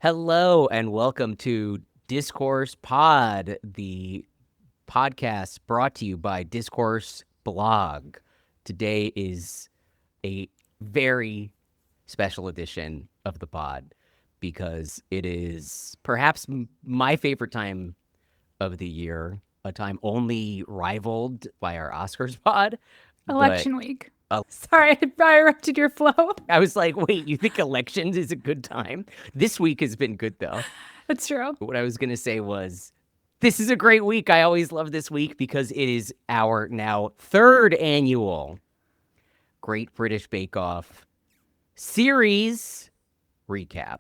Hello and welcome to Discourse Pod, the podcast brought to you by Discourse Blog. Today is a very special edition of the pod because it is perhaps my favorite time of the year, a time only rivaled by our Oscars pod. Election week. Sorry, I interrupted your flow. I was like, wait, you think elections is a good time? This week has been good, though. That's true. What I was going to say was, this is a great week. I always love this week because it is our now third annual Great British Bake Off series recap.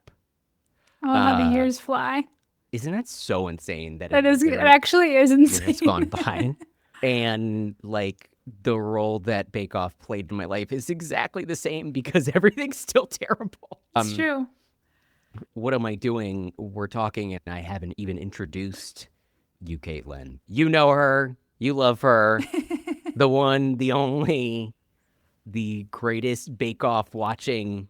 Oh, how the years fly. Isn't that so insane that It actually is insane. It's gone by. And like the role that Bake Off played in my life is exactly the same because everything's still terrible. It's true. What am I doing? We're talking and I haven't even introduced you, Caitlin. You know her. You love her. The one, the only, the greatest Bake Off watching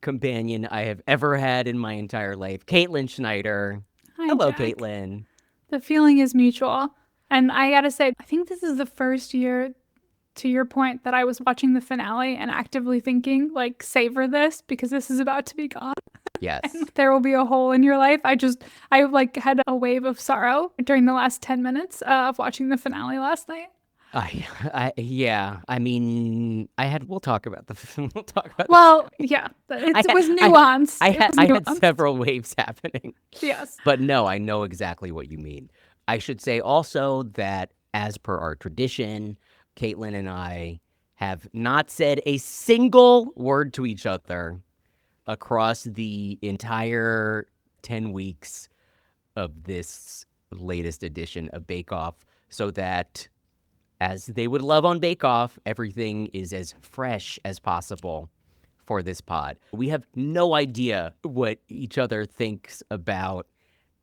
companion I have ever had in my entire life. Caitlin Schneider. Hi, Hello, Jack. Caitlin. The feeling is mutual. And I gotta say, I think this is the first year, to your point, that I was watching the finale and actively thinking, like, savor this because this is about to be gone. Yes. And there will be a hole in your life. I had a wave of sorrow during the last 10 minutes of watching the finale last night. We'll talk about we'll talk about Well, yeah, it was nuanced. I had several waves happening. Yes. But no, I know exactly what you mean. I should say also that as per our tradition, Caitlin and I have not said a single word to each other across the entire 10 weeks of this latest edition of Bake Off, so that, as they would love on Bake Off, everything is as fresh as possible for this pod. We have no idea what each other thinks about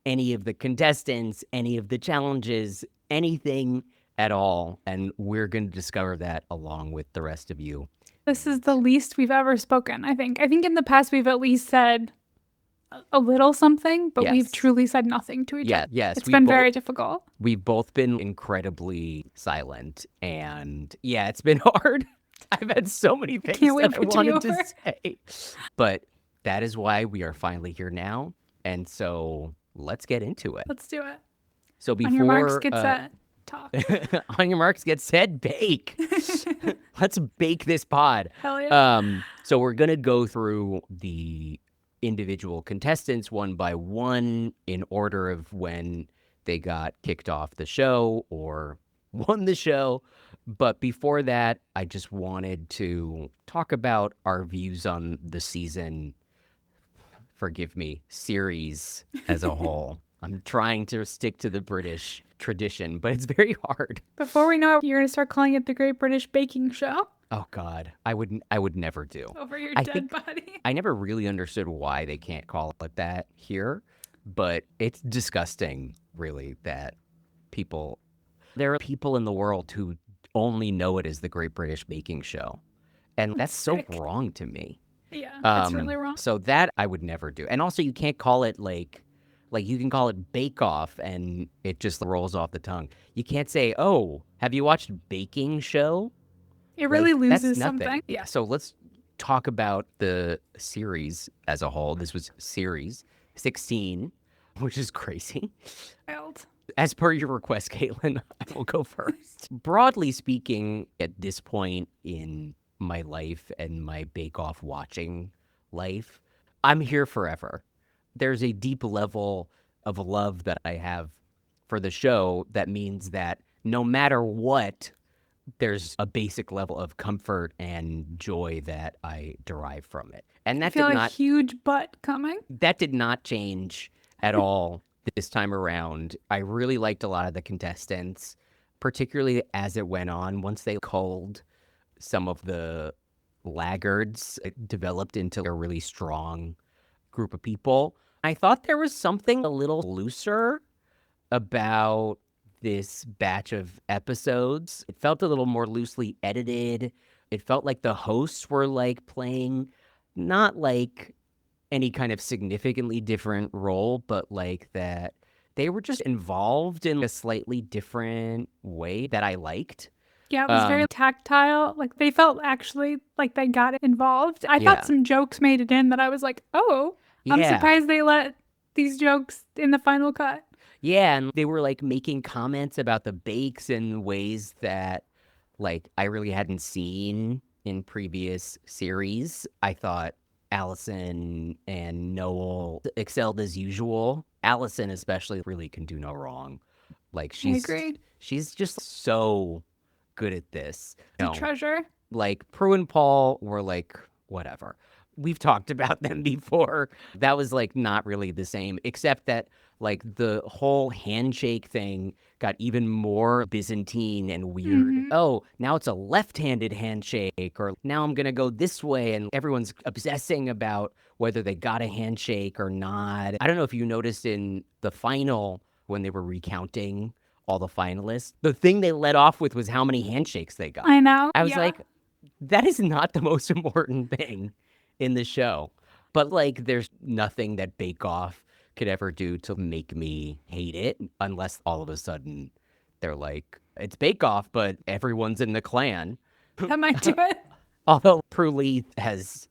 any of the contestants, any of the challenges, anything at all. And we're going to discover that along with the rest of you. This is the least we've ever spoken, I think. I think in the past we've at least said a little something, but Yes. we've truly said nothing to each other. Yes. It's been very difficult. We've both been incredibly silent. And yeah, it's been hard. I've had so many things that I wanted to say. But that is why we are finally here now. And so let's get into it. Let's do it. So before on your marks, get set, talk. On your marks, get set, bake. Let's bake this pod. Hell yeah. So we're gonna go through the individual contestants one by one in order of when they got kicked off the show or won the show. But before that, I just wanted to talk about our views on the season. Forgive me, series as a whole. I'm trying to stick to the British tradition, but it's very hard. Before we know it, you're going to start calling it the Great British Baking Show. Oh God, I would never do. Over your dead body. I never really understood why they can't call it that here, but it's disgusting, really, that there are people in the world who only know it as the Great British Baking Show, and that's so wrong to me. Yeah, that's really wrong. So that I would never do. And also, you can't call it like you can call it Bake Off and it just rolls off the tongue. You can't say, oh, have you watched Baking Show? It really loses something. Yeah. So let's talk about the series as a whole. This was series 16, which is crazy. Wild. As per your request, Caitlin, I will go first. Broadly speaking, at this point in my life and my Bake Off watching life, I'm here forever. There's a deep level of love that I have for the show that means that no matter what, there's a basic level of comfort and joy that I derive from it. And that I feel a huge butt coming. That did not change at all this time around. I really liked a lot of the contestants, particularly as it went on. Once they culled some of the laggards, it developed into a really strong group of people. I thought there was something a little looser about this batch of episodes. It felt a little more loosely edited. It felt like the hosts were like playing not like any kind of significantly different role, but like that they were just involved in a slightly different way that I liked. Yeah, it was very tactile. Like they felt actually like they got involved. I thought Yeah. some jokes made it in that I was like, oh, I'm Yeah. surprised they let these jokes in the final cut. Yeah, and they were like making comments about the bakes in ways that like I really hadn't seen in previous series. I thought Alison and Noel excelled as usual. Alison especially really can do no wrong. Like I agree. she's just so good at this. It's a treasure. Like Prue and Paul were like whatever. We've talked about them before. That was like not really the same, except that like the whole handshake thing got even more Byzantine and weird. Oh, now it's a left-handed handshake, or now I'm gonna go this way, and everyone's obsessing about whether they got a handshake or not. I don't know if you noticed in the final when they were recounting all the finalists, the thing they led off with was how many handshakes they got. I know. I was yeah. like, that is not the most important thing in the show. But like, there's nothing that Bake Off could ever do to make me hate it, unless all of a sudden they're like, it's Bake Off, but everyone's in the clan. That might do it. Although Prue Leith has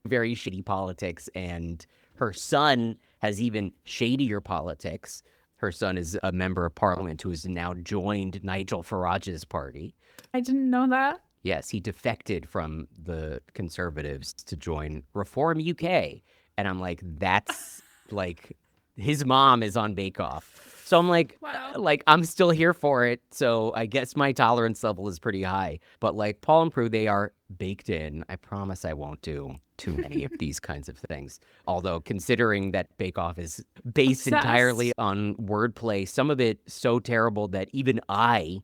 very shitty politics, and her son has even shadier politics. Her son is a member of parliament who has now joined Nigel Farage's party. I didn't know that. Yes, he defected from the Conservatives to join Reform UK. And I'm like, that's like, his mom is on Bake Off. So I'm like, Wow. like, I'm still here for it. So I guess my tolerance level is pretty high. But like Paul and Prue, they are baked in. I promise I won't do too many of these kinds of things. Although considering that Bake Off is based Obsessed. entirely on wordplay, some of it so terrible that even I,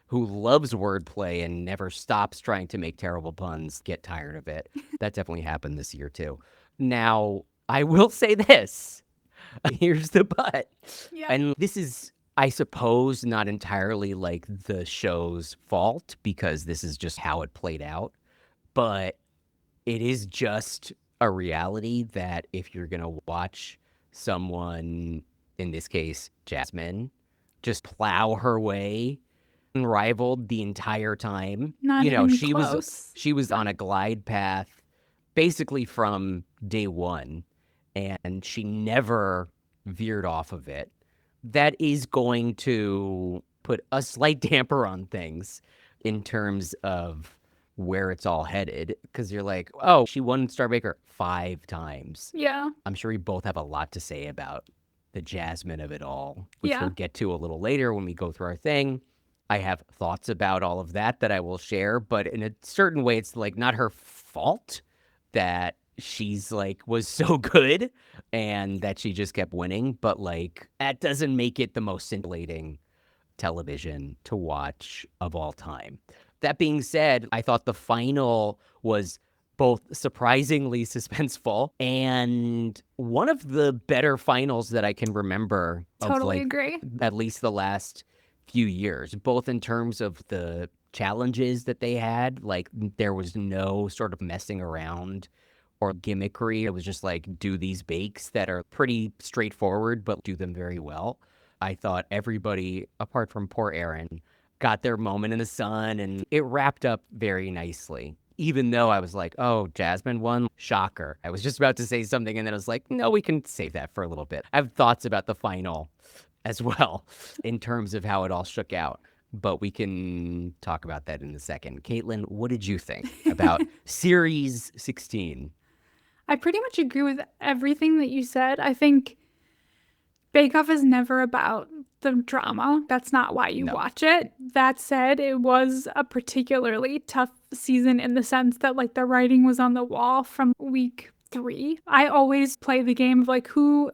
who loves wordplay and never stops trying to make terrible puns, get tired of it. That definitely happened this year too. Now, I will say this. Here's the but. Yeah. And this is, I suppose, not entirely like the show's fault, because this is just how it played out. But it is just a reality that if you're going to watch someone, in this case, Jasmine, just plow her way unrivaled the entire time. Not even close. She was on a glide path basically from day one, and she never veered off of it. That is going to put a slight damper on things in terms of where it's all headed, because you're like, oh, she won Star Baker 5 times. Yeah. I'm sure we both have a lot to say about the Jasmine of it all, which Yeah. we'll get to a little later when we go through our thing. I have thoughts about all of that I will share, but in a certain way, it's like not her fault that she's like was so good and that she just kept winning. But like, that doesn't make it the most scintillating television to watch of all time. That being said, I thought the final was both surprisingly suspenseful and one of the better finals that I can remember Totally of like agree. at least the last few years, both in terms of the challenges that they had. Like, there was no sort of messing around or gimmickry. It was just like, do these bakes that are pretty straightforward, but do them very well. I thought everybody, apart from poor Aaron, got their moment in the sun, and it wrapped up very nicely. Even though I was like, oh, Jasmine won, shocker. I was just about to say something, and then I was like, no, we can save that for a little bit. I have thoughts about the final as well in terms of how it all shook out. But we can talk about that in a second. Caitlin, what did you think about Series 16? I pretty much agree with everything that you said. I think Bake Off is never about the drama. That's not why you watch it. That said, it was a particularly tough season in the sense that like the writing was on the wall from week 3. I always play the game of like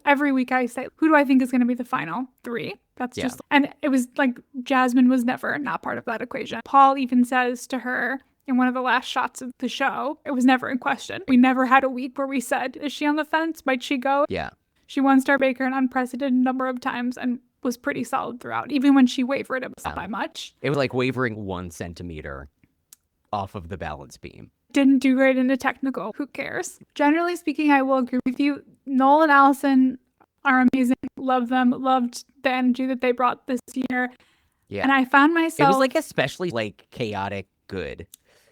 every week I say, who do I think is going to be the final 3? That's just, and it was like Jasmine was never not part of that equation. Paul even says to her in one of the last shots of the show, it was never in question. We never had a week where we said, is she on the fence? Might she go? Yeah. She won Star Baker an unprecedented number of times and was pretty solid throughout. Even when she wavered, it was not by much. It was like wavering 1 centimeter off of the balance beam. didn't do great in the technical. Who cares? Generally speaking, I will agree with you. Noel and Alison are amazing. Love them. Loved the energy that they brought this year. Yeah. And I found It myself... was like especially like chaotic good.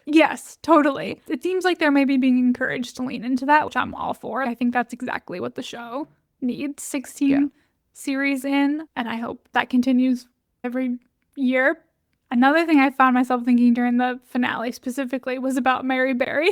Yes, totally. It seems like they're maybe being encouraged to lean into that, which I'm all for. I think that's exactly what the show needs. 16 series in, and I hope that continues every year. Another thing I found myself thinking during the finale specifically was about Mary Berry.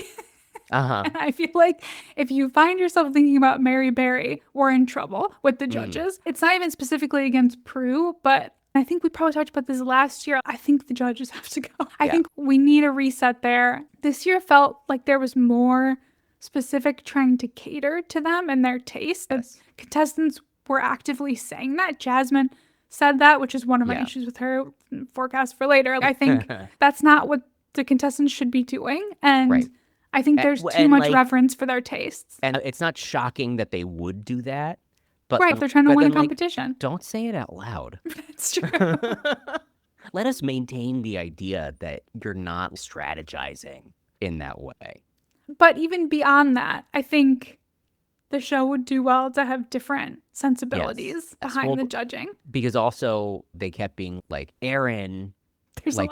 And I feel like if you find yourself thinking about Mary Berry, we're in trouble with the judges. It's not even specifically against Prue, but I think we probably talked about this last year. I think the judges have to go. I think we need a reset there. This year felt like there was more specific trying to cater to them and their taste. Yes. Contestants were actively saying that. Jasmine said that, which is one of my issues with her forecast for later. I think that's not what the contestants should be doing. And I think there's too much reverence for their tastes. And it's not shocking that they would do that. But if they're trying to win a competition. Don't say it out loud. It's true. Let us maintain the idea that you're not strategizing in that way. But even beyond that, I think the show would do well to have different sensibilities behind the judging. Because also they kept being like, Aaron, there's like,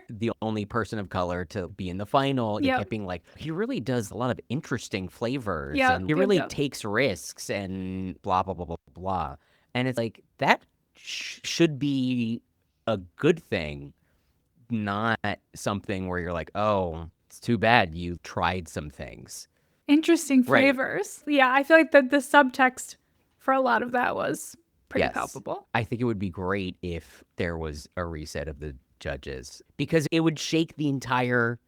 the only person of color to be in the final. He kept being like, he really does a lot of interesting flavors. And he really takes risks and blah, blah, blah, blah, blah. And it's like, that should be a good thing, not something where you're like, oh, it's too bad you tried some things. Interesting flavors. Yeah, I feel like the subtext for a lot of that was pretty palpable. I think it would be great if there was a reset of the judges, because it would shake the entire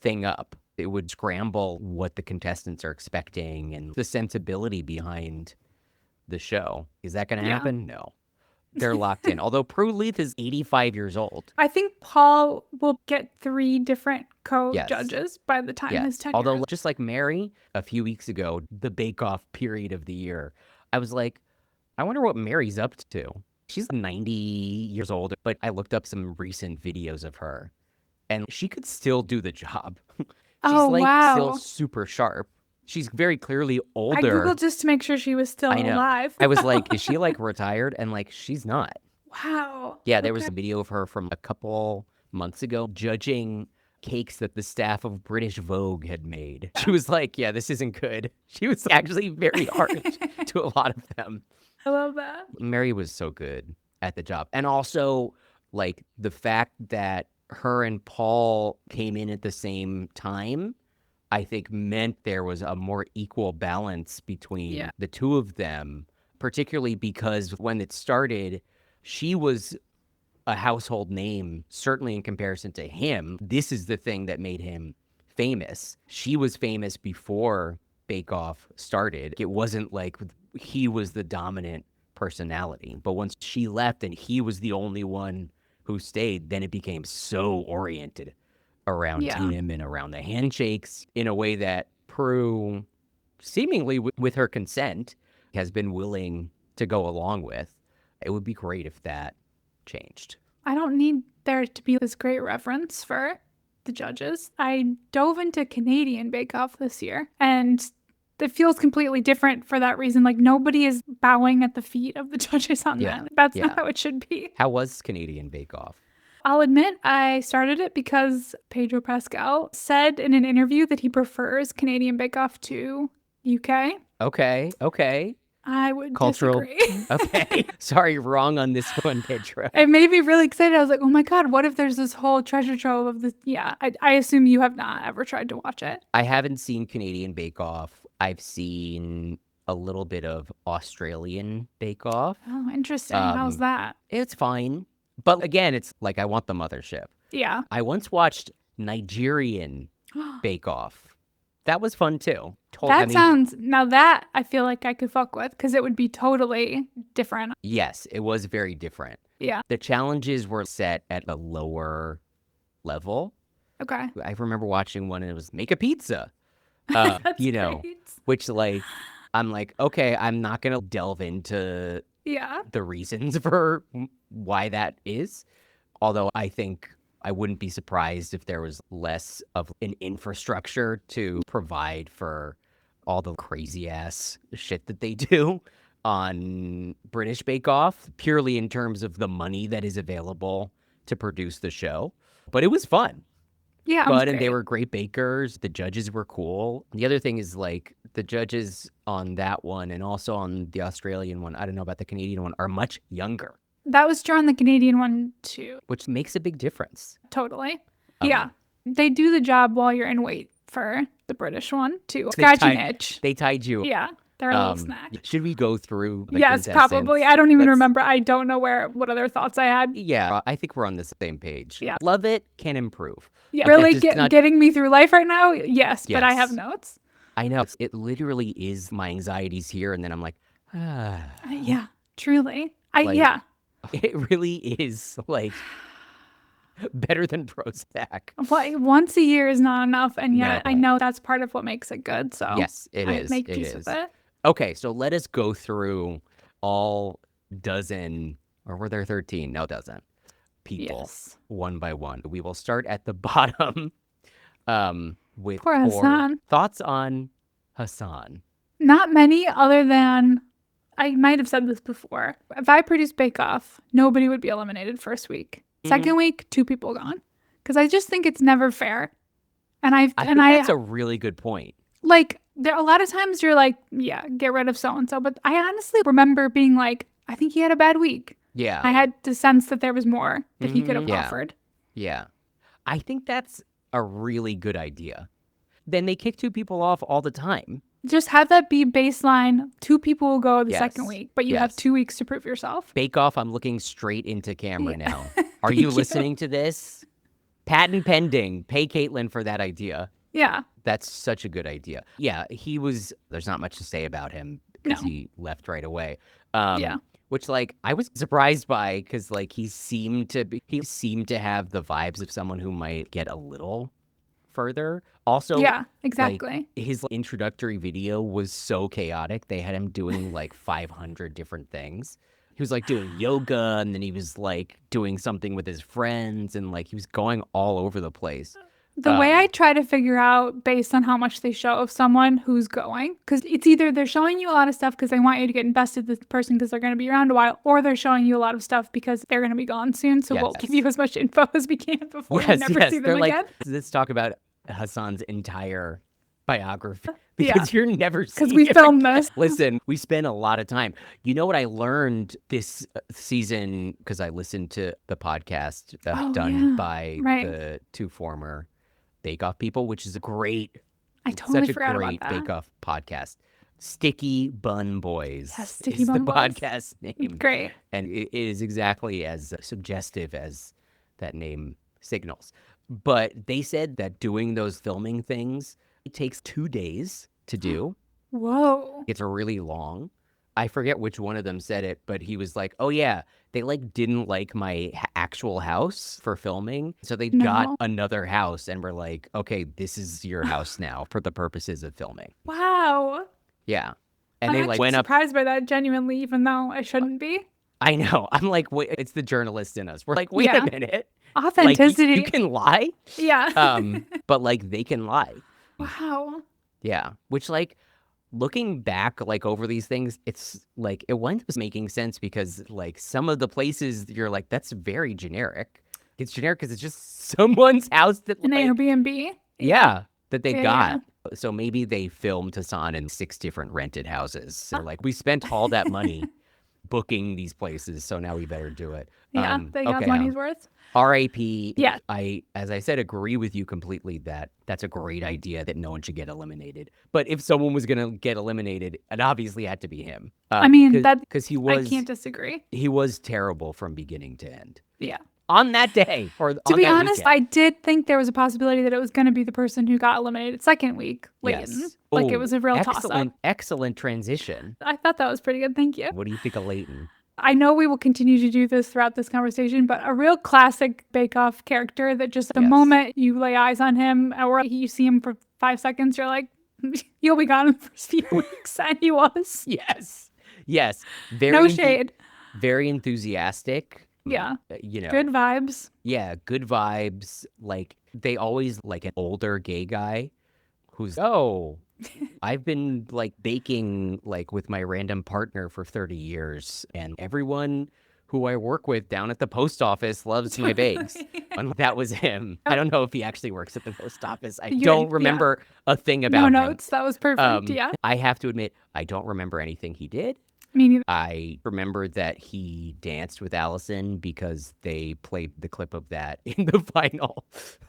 thing up. It would scramble what the contestants are expecting and the sensibility behind the show. Is that going to happen? No. They're locked in. Although Prue Leith is 85 years old. I think Paul will get 3 different co-judges by the time his tenure. Although, just like Mary, a few weeks ago, the bake-off period of the year, I was like, I wonder what Mary's up to. She's 90 years old, but I looked up some recent videos of her, and she could still do the job. She's still super sharp. She's very clearly older. I Googled just to make sure she was still alive. I was like, is she like retired? And like, she's not. Wow. Yeah, there was a video of her from a couple months ago judging cakes that the staff of British Vogue had made. She was like, yeah, this isn't good. She was actually very hard to a lot of them. I love that. Mary was so good at the job. And also, like, the fact that her and Paul came in at the same time, I think meant there was a more equal balance between the two of them, particularly because when it started, she was a household name, certainly in comparison to him. This is the thing that made him famous. She was famous before Bake Off started. It wasn't like he was the dominant personality. But once she left and he was the only one who stayed, then it became so oriented around him and around the handshakes in a way that Prue, seemingly with her consent, has been willing to go along with. It would be great if that changed. I don't need there to be this great reverence for the judges. I dove into Canadian Bake Off this year, and it feels completely different for that reason. Like, nobody is bowing at the feet of the judges on that. That's not how it should be. How was Canadian Bake Off? I'll admit I started it because Pedro Pascal said in an interview that he prefers Canadian Bake Off to UK. Okay. I would disagree. Okay. Sorry, wrong on this one, Pedro. It made me really excited. I was like, oh my God, what if there's this whole treasure trove of this? Yeah, I assume you have not ever tried to watch it. I haven't seen Canadian Bake Off. I've seen a little bit of Australian Bake Off. Oh, interesting. How's that? It's fine. But again, it's like I want the mothership. Yeah. I once watched Nigerian Bake Off. That was fun too. Now that I feel like I could fuck with, because it would be totally different. Yes, it was very different. Yeah. The challenges were set at a lower level. Okay. I remember watching one and it was make a pizza. That's great. Which like, I'm like, okay, I'm not going to delve into the reasons for why that is. Although I think I wouldn't be surprised if there was less of an infrastructure to provide for all the crazy ass shit that they do on British Bake Off, purely in terms of the money that is available to produce the show. But it was fun. Yeah, But and they were great bakers. The judges were cool. The other thing is like the judges on that one and also on the Australian one, I don't know about the Canadian one, are much younger. That was true on the Canadian one too. Which makes a big difference. Totally. Yeah. They do the job while you're in wait for the British one too. Scratch an itch. They tied you. Yeah. They're a little snack. Should we go through the Yes, probably. I don't even remember. I don't know what other thoughts I had. Yeah, I think we're on the same page. Yeah. Love it, can improve. Yeah. Really getting me through life right now? Yes, but I have notes. I know. It literally is my anxieties here, and then I'm like, yeah, truly. Yeah. It really is like better than Prozac. Well, once a year is not enough, and yet I know that's part of what makes it good. So yes, it is. Make peace with it. Okay, so let us go through all dozen, or were there 13? No, dozen people, one by one. We will start at the bottom with poor Hassan. Thoughts on Hassan. Not many, other than I might have said this before. If I produced Bake Off, nobody would be eliminated first week. Second week, 2 people gone. Because I just think it's never fair. And I think that's a really good point. Like, there a lot of times you're like, yeah, get rid of so-and-so. But I honestly remember being like, I think he had a bad week. Yeah. I had the sense that there was more that he could have offered. Yeah. I think that's a really good idea. Then they kick 2 people off all the time. Just have that be baseline. 2 people will go the second week, but you have 2 weeks to prove yourself. Bake Off, I'm looking straight into camera now. Are you listening to this? Patent pending. Pay Caitlin for that idea. Yeah. That's such a good idea. Yeah, there's not much to say about him because he left right away. Which, like, I was surprised by because, like, he seemed to have the vibes of someone who might get a little further. Also, yeah, exactly. Like, his introductory video was so chaotic. They had him doing like 500 different things. He was like doing yoga, and then he was like doing something with his friends, and like he was going all over the place. The way I try to figure out based on how much they show of someone who's going, because it's either they're showing you a lot of stuff because they want you to get invested in this person because they're going to be around a while, or they're showing you a lot of stuff because they're going to be gone soon. So we'll give you as much info as we can before you never see them again. Let's talk about Hassan's entire biography because you're never seeing because we filmed this. Listen, we spent a lot of time. You know what I learned this season because I listened to the podcast done by the 2 former Bake Off people, which is a great, such a great Bake Off podcast. Sticky Bun Boys Sticky is Bun the Boys. podcast name. Great. And it is exactly as suggestive as that name signals. But they said that doing those filming things, it takes 2 days to do. Whoa. It's really long. I forget which one of them said it, but he was like, oh yeah, they like didn't like my actual house for filming. So they got another house and were like, okay, this is your house now for the purposes of filming. Wow. Yeah. And I'm they like went up. surprised by that genuinely, even though I shouldn't be. I know. I'm like, wait, it's the journalist in us. We're like, wait a minute. Authenticity. Like, you can lie. Yeah. But like they can lie. Wow. Yeah. Which like looking back like over these things, it's like it winds up making sense because like some of the places you're like, that's very generic. It's generic because it's just someone's house that an Airbnb. Yeah. That they got. Yeah. So maybe they filmed Hassan in 6 different rented houses. So like we spent all that money booking these places, so now we better do it. Yeah, they got money's worth. R.I.P. Yeah. As I said, agree with you completely that that's a great idea that no one should get eliminated. But if someone was going to get eliminated, it obviously had to be him. I mean, because he was. I can't disagree. He was terrible from beginning to end. Yeah. On that day, to be honest, I did think there was a possibility that it was going to be the person who got eliminated second week, Leighton. Yes. Like it was a real toss-up. Excellent transition. I thought that was pretty good. Thank you. What do you think of Leighton? I know we will continue to do this throughout this conversation, but a real classic Bake Off character that just the moment you lay eyes on him or you see him for 5 seconds, you're like, you'll be gone in the first few weeks. And he was. Yes. No shade. Very enthusiastic. Yeah. You know, Good vibes. yeah, good vibes. Like they always like an older gay guy who's, oh, I've been like baking like with my random partner for 30 years, and everyone who I work with down at the post office loves my bakes. And that was him. I don't know if he actually works at the post office. I don't remember a thing No about him. notes. That was perfect. Yeah. I have to admit, I don't remember anything he did. Me neither. I remember that he danced with Alison because they played the clip of that in the final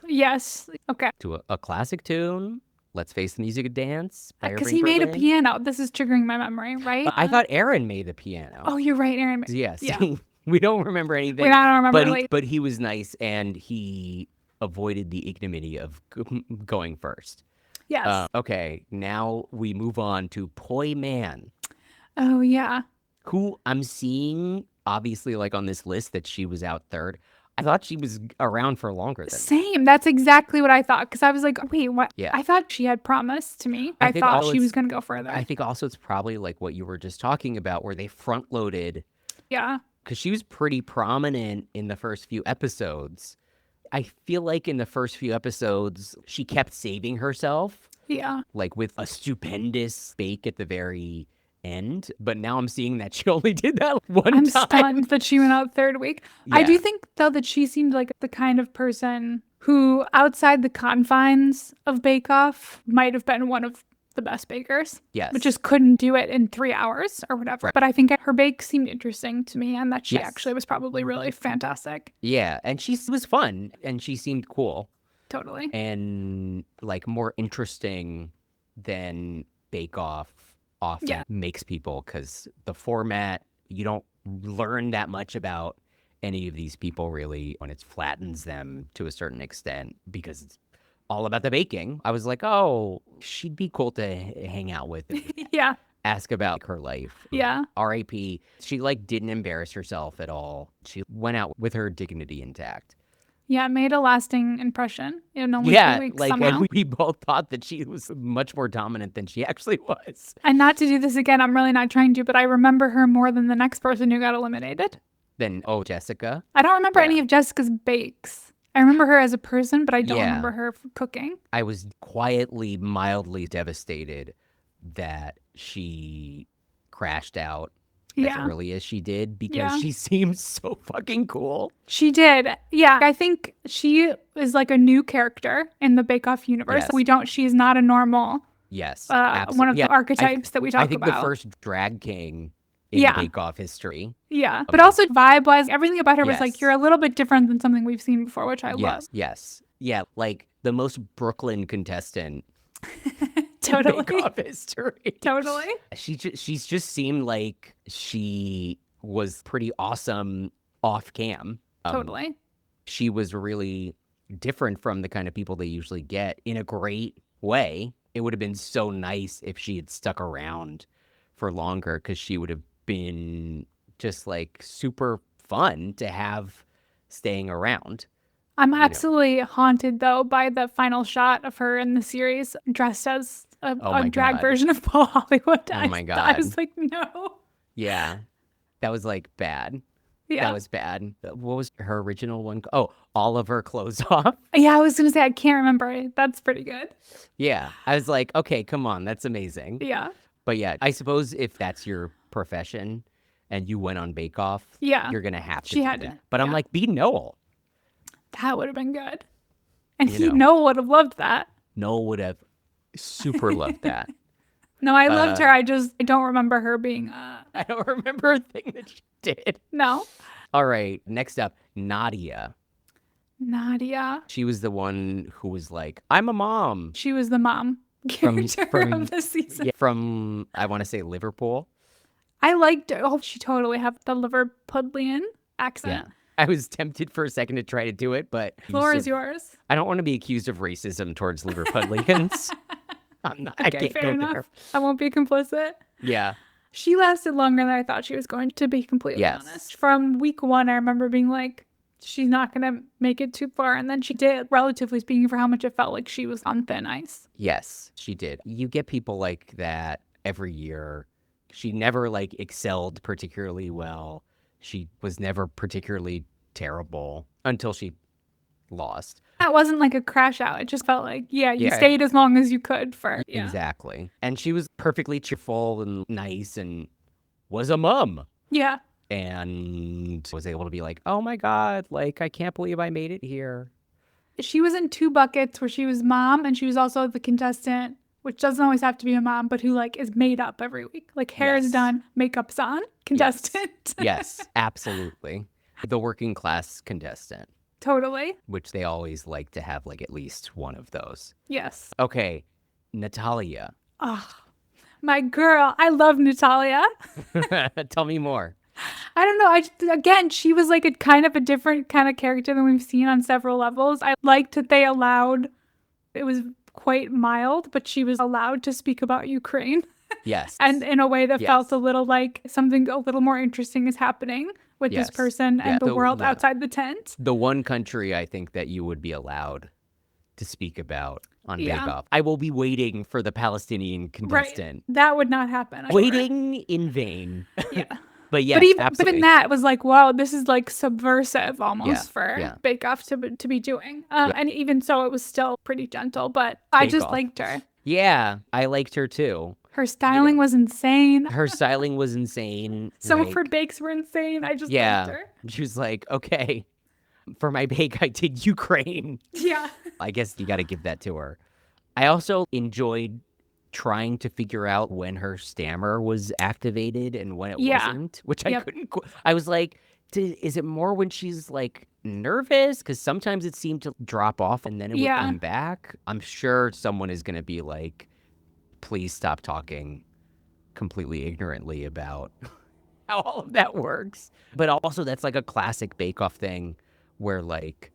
Yes. Okay. to a classic tune. Let's Face the Music and Dance. Because he made a piano. This is triggering my memory, right? I thought Aaron made the piano. Oh, you're right, Aaron. Yes. Yeah. We don't remember anything. We don't remember. But he was nice, and he avoided the ignominy of going first. Yes. Okay, now we move on to Poi Man. Oh, yeah. Who I'm seeing, obviously, like on this list that she was out third. I thought she was around for longer than Same. That's exactly what I thought. Because I was like, wait, what? Yeah. I thought she had promised to me. I thought she was going to go further. I think also it's probably like what you were just talking about, where they front loaded. Yeah. Because she was pretty prominent in the first few episodes. I feel like in the first few episodes, she kept saving herself. Yeah. Like with a stupendous bake at the very end. But now I'm seeing that she only did that one time. I'm stunned that she went out third week. Yeah. I do think, though, that she seemed like the kind of person who, outside the confines of Bake Off, might have been one of the best bakers. Yes. But just couldn't do it in 3 hours or whatever. Right. But I think her bake seemed interesting to me, and that she Yes. actually was probably really fantastic. Yeah. And she was fun, and she seemed cool. Totally. And like more interesting than Bake Off often makes people, because the format, you don't learn that much about any of these people really when it flattens them to a certain extent, because it's all about the baking. I was like, oh, she'd be cool to hang out with and Yeah. ask about her life. Yeah. R.I.P. She like didn't embarrass herself at all. She went out with her dignity intact. Yeah, it made a lasting impression in only 2 weeks like, somehow. and we both thought that she was much more dominant than she actually was. And not to do this again, I'm really not trying to, but I remember her more than the next person who got eliminated. Then, Jessica. I don't remember any of Jessica's bakes. I remember her as a person, but I don't remember her cooking. I was quietly, mildly devastated that she crashed out as early as she did, because she seems so fucking cool. She did. Yeah. I think she is like a new character in the Bake Off universe. Yes. She's not a normal, Yes. one of the archetypes that we talk about. I think the first drag king in Bake Off history. Yeah. But also vibe-wise, everything about her was like, you're a little bit different than something we've seen before, which I love. Yes. Yeah. Like the most Brooklyn contestant. Totally. Bake Off history. Totally. She's just seemed like she was pretty awesome off cam. Totally. She was really different from the kind of people they usually get in a great way. It would have been so nice if she had stuck around for longer, because she would have been just like super fun to have staying around. I'm absolutely haunted, though, by the final shot of her in the series dressed as a drag version of Paul Hollywood. Oh my God. I was like, no. Yeah. That was like bad. Yeah. That was bad. What was her original one? Oh, all of her clothes off. Yeah, I was going to say, I can't remember. That's pretty good. Yeah. I was like, okay, come on. That's amazing. Yeah. But yeah, I suppose if that's your profession and you went on Bake Off, you're going to have to do that. But I'm like, be Noel. That would have been good. And Noel would have loved that. Noel would have super loved that. No, I loved her. I don't remember her being... I don't remember a thing that she did. No. All right. Next up, Nadia. Nadia. She was the one who was like, I'm a mom. She was the mom character of the season. Yeah, from, I want to say, Liverpool. I liked her. Oh, she totally had the Liverpudlian accent. Yeah. I was tempted for a second to try to do it, but... Floor is yours. I don't want to be accused of racism towards Liverpudlians. I'm not, I can't go there. I won't be complicit. Yeah. She lasted longer than I thought she was going to, be completely honest. From week one, I remember being like, she's not going to make it too far. And then she did, relatively speaking, for how much it felt like she was on thin ice. Yes, she did. You get people like that every year. She never like excelled particularly well. She was never particularly terrible until she lost. That wasn't like a crash out. It just felt like, yeah, you Yeah. stayed as long as you could for. Yeah. Exactly. And she was perfectly cheerful and nice and was a mom. Yeah. And was able to be like, oh my God, like, I can't believe I made it here. She was in two buckets where she was mom and she was also the contestant, which doesn't always have to be a mom, but who like is made up every week. Like hair is Yes. done, makeup's on, contestant. Yes, absolutely. The working class contestant, Totally. which they always like to have like at least one of those. Yes. Okay, Natalia. Oh, my girl. I love Natalia. Tell me more. I don't know. Again, she was like a kind of a different kind of character than we've seen on several levels. I liked that they allowed, it was quite mild, but she was allowed to speak about Ukraine. Yes. And in a way that Yes. felt a little like something a little more interesting is happening with Yes. this person and Yeah. the world outside the tent. The one country I think that you would be allowed to speak about on Yeah. Bake Off. I will be waiting for the Palestinian contestant. Right. That would not happen. I'm Waiting in vain. Sure. Yeah. But yes, but absolutely. even that was like, wow, this is like subversive almost Yeah, for yeah. Bake Off to be doing. And even so, it was still pretty gentle, but I Bake just Off. liked her. Yeah, I liked her too. Her styling was insane. Her styling was insane. Some of like, her bakes were insane. I just yeah. liked her. She was like, okay, for my bake, I did Ukraine. Yeah. I guess you got to give that to her. I also enjoyed trying to figure out when her stammer was activated and when it wasn't, which I couldn't. I was like, is it more when she's like nervous? Because sometimes it seemed to drop off and then it would come back. I'm sure someone is going to be like, please stop talking completely ignorantly about how all of that works. But also that's like a classic Bake Off thing where like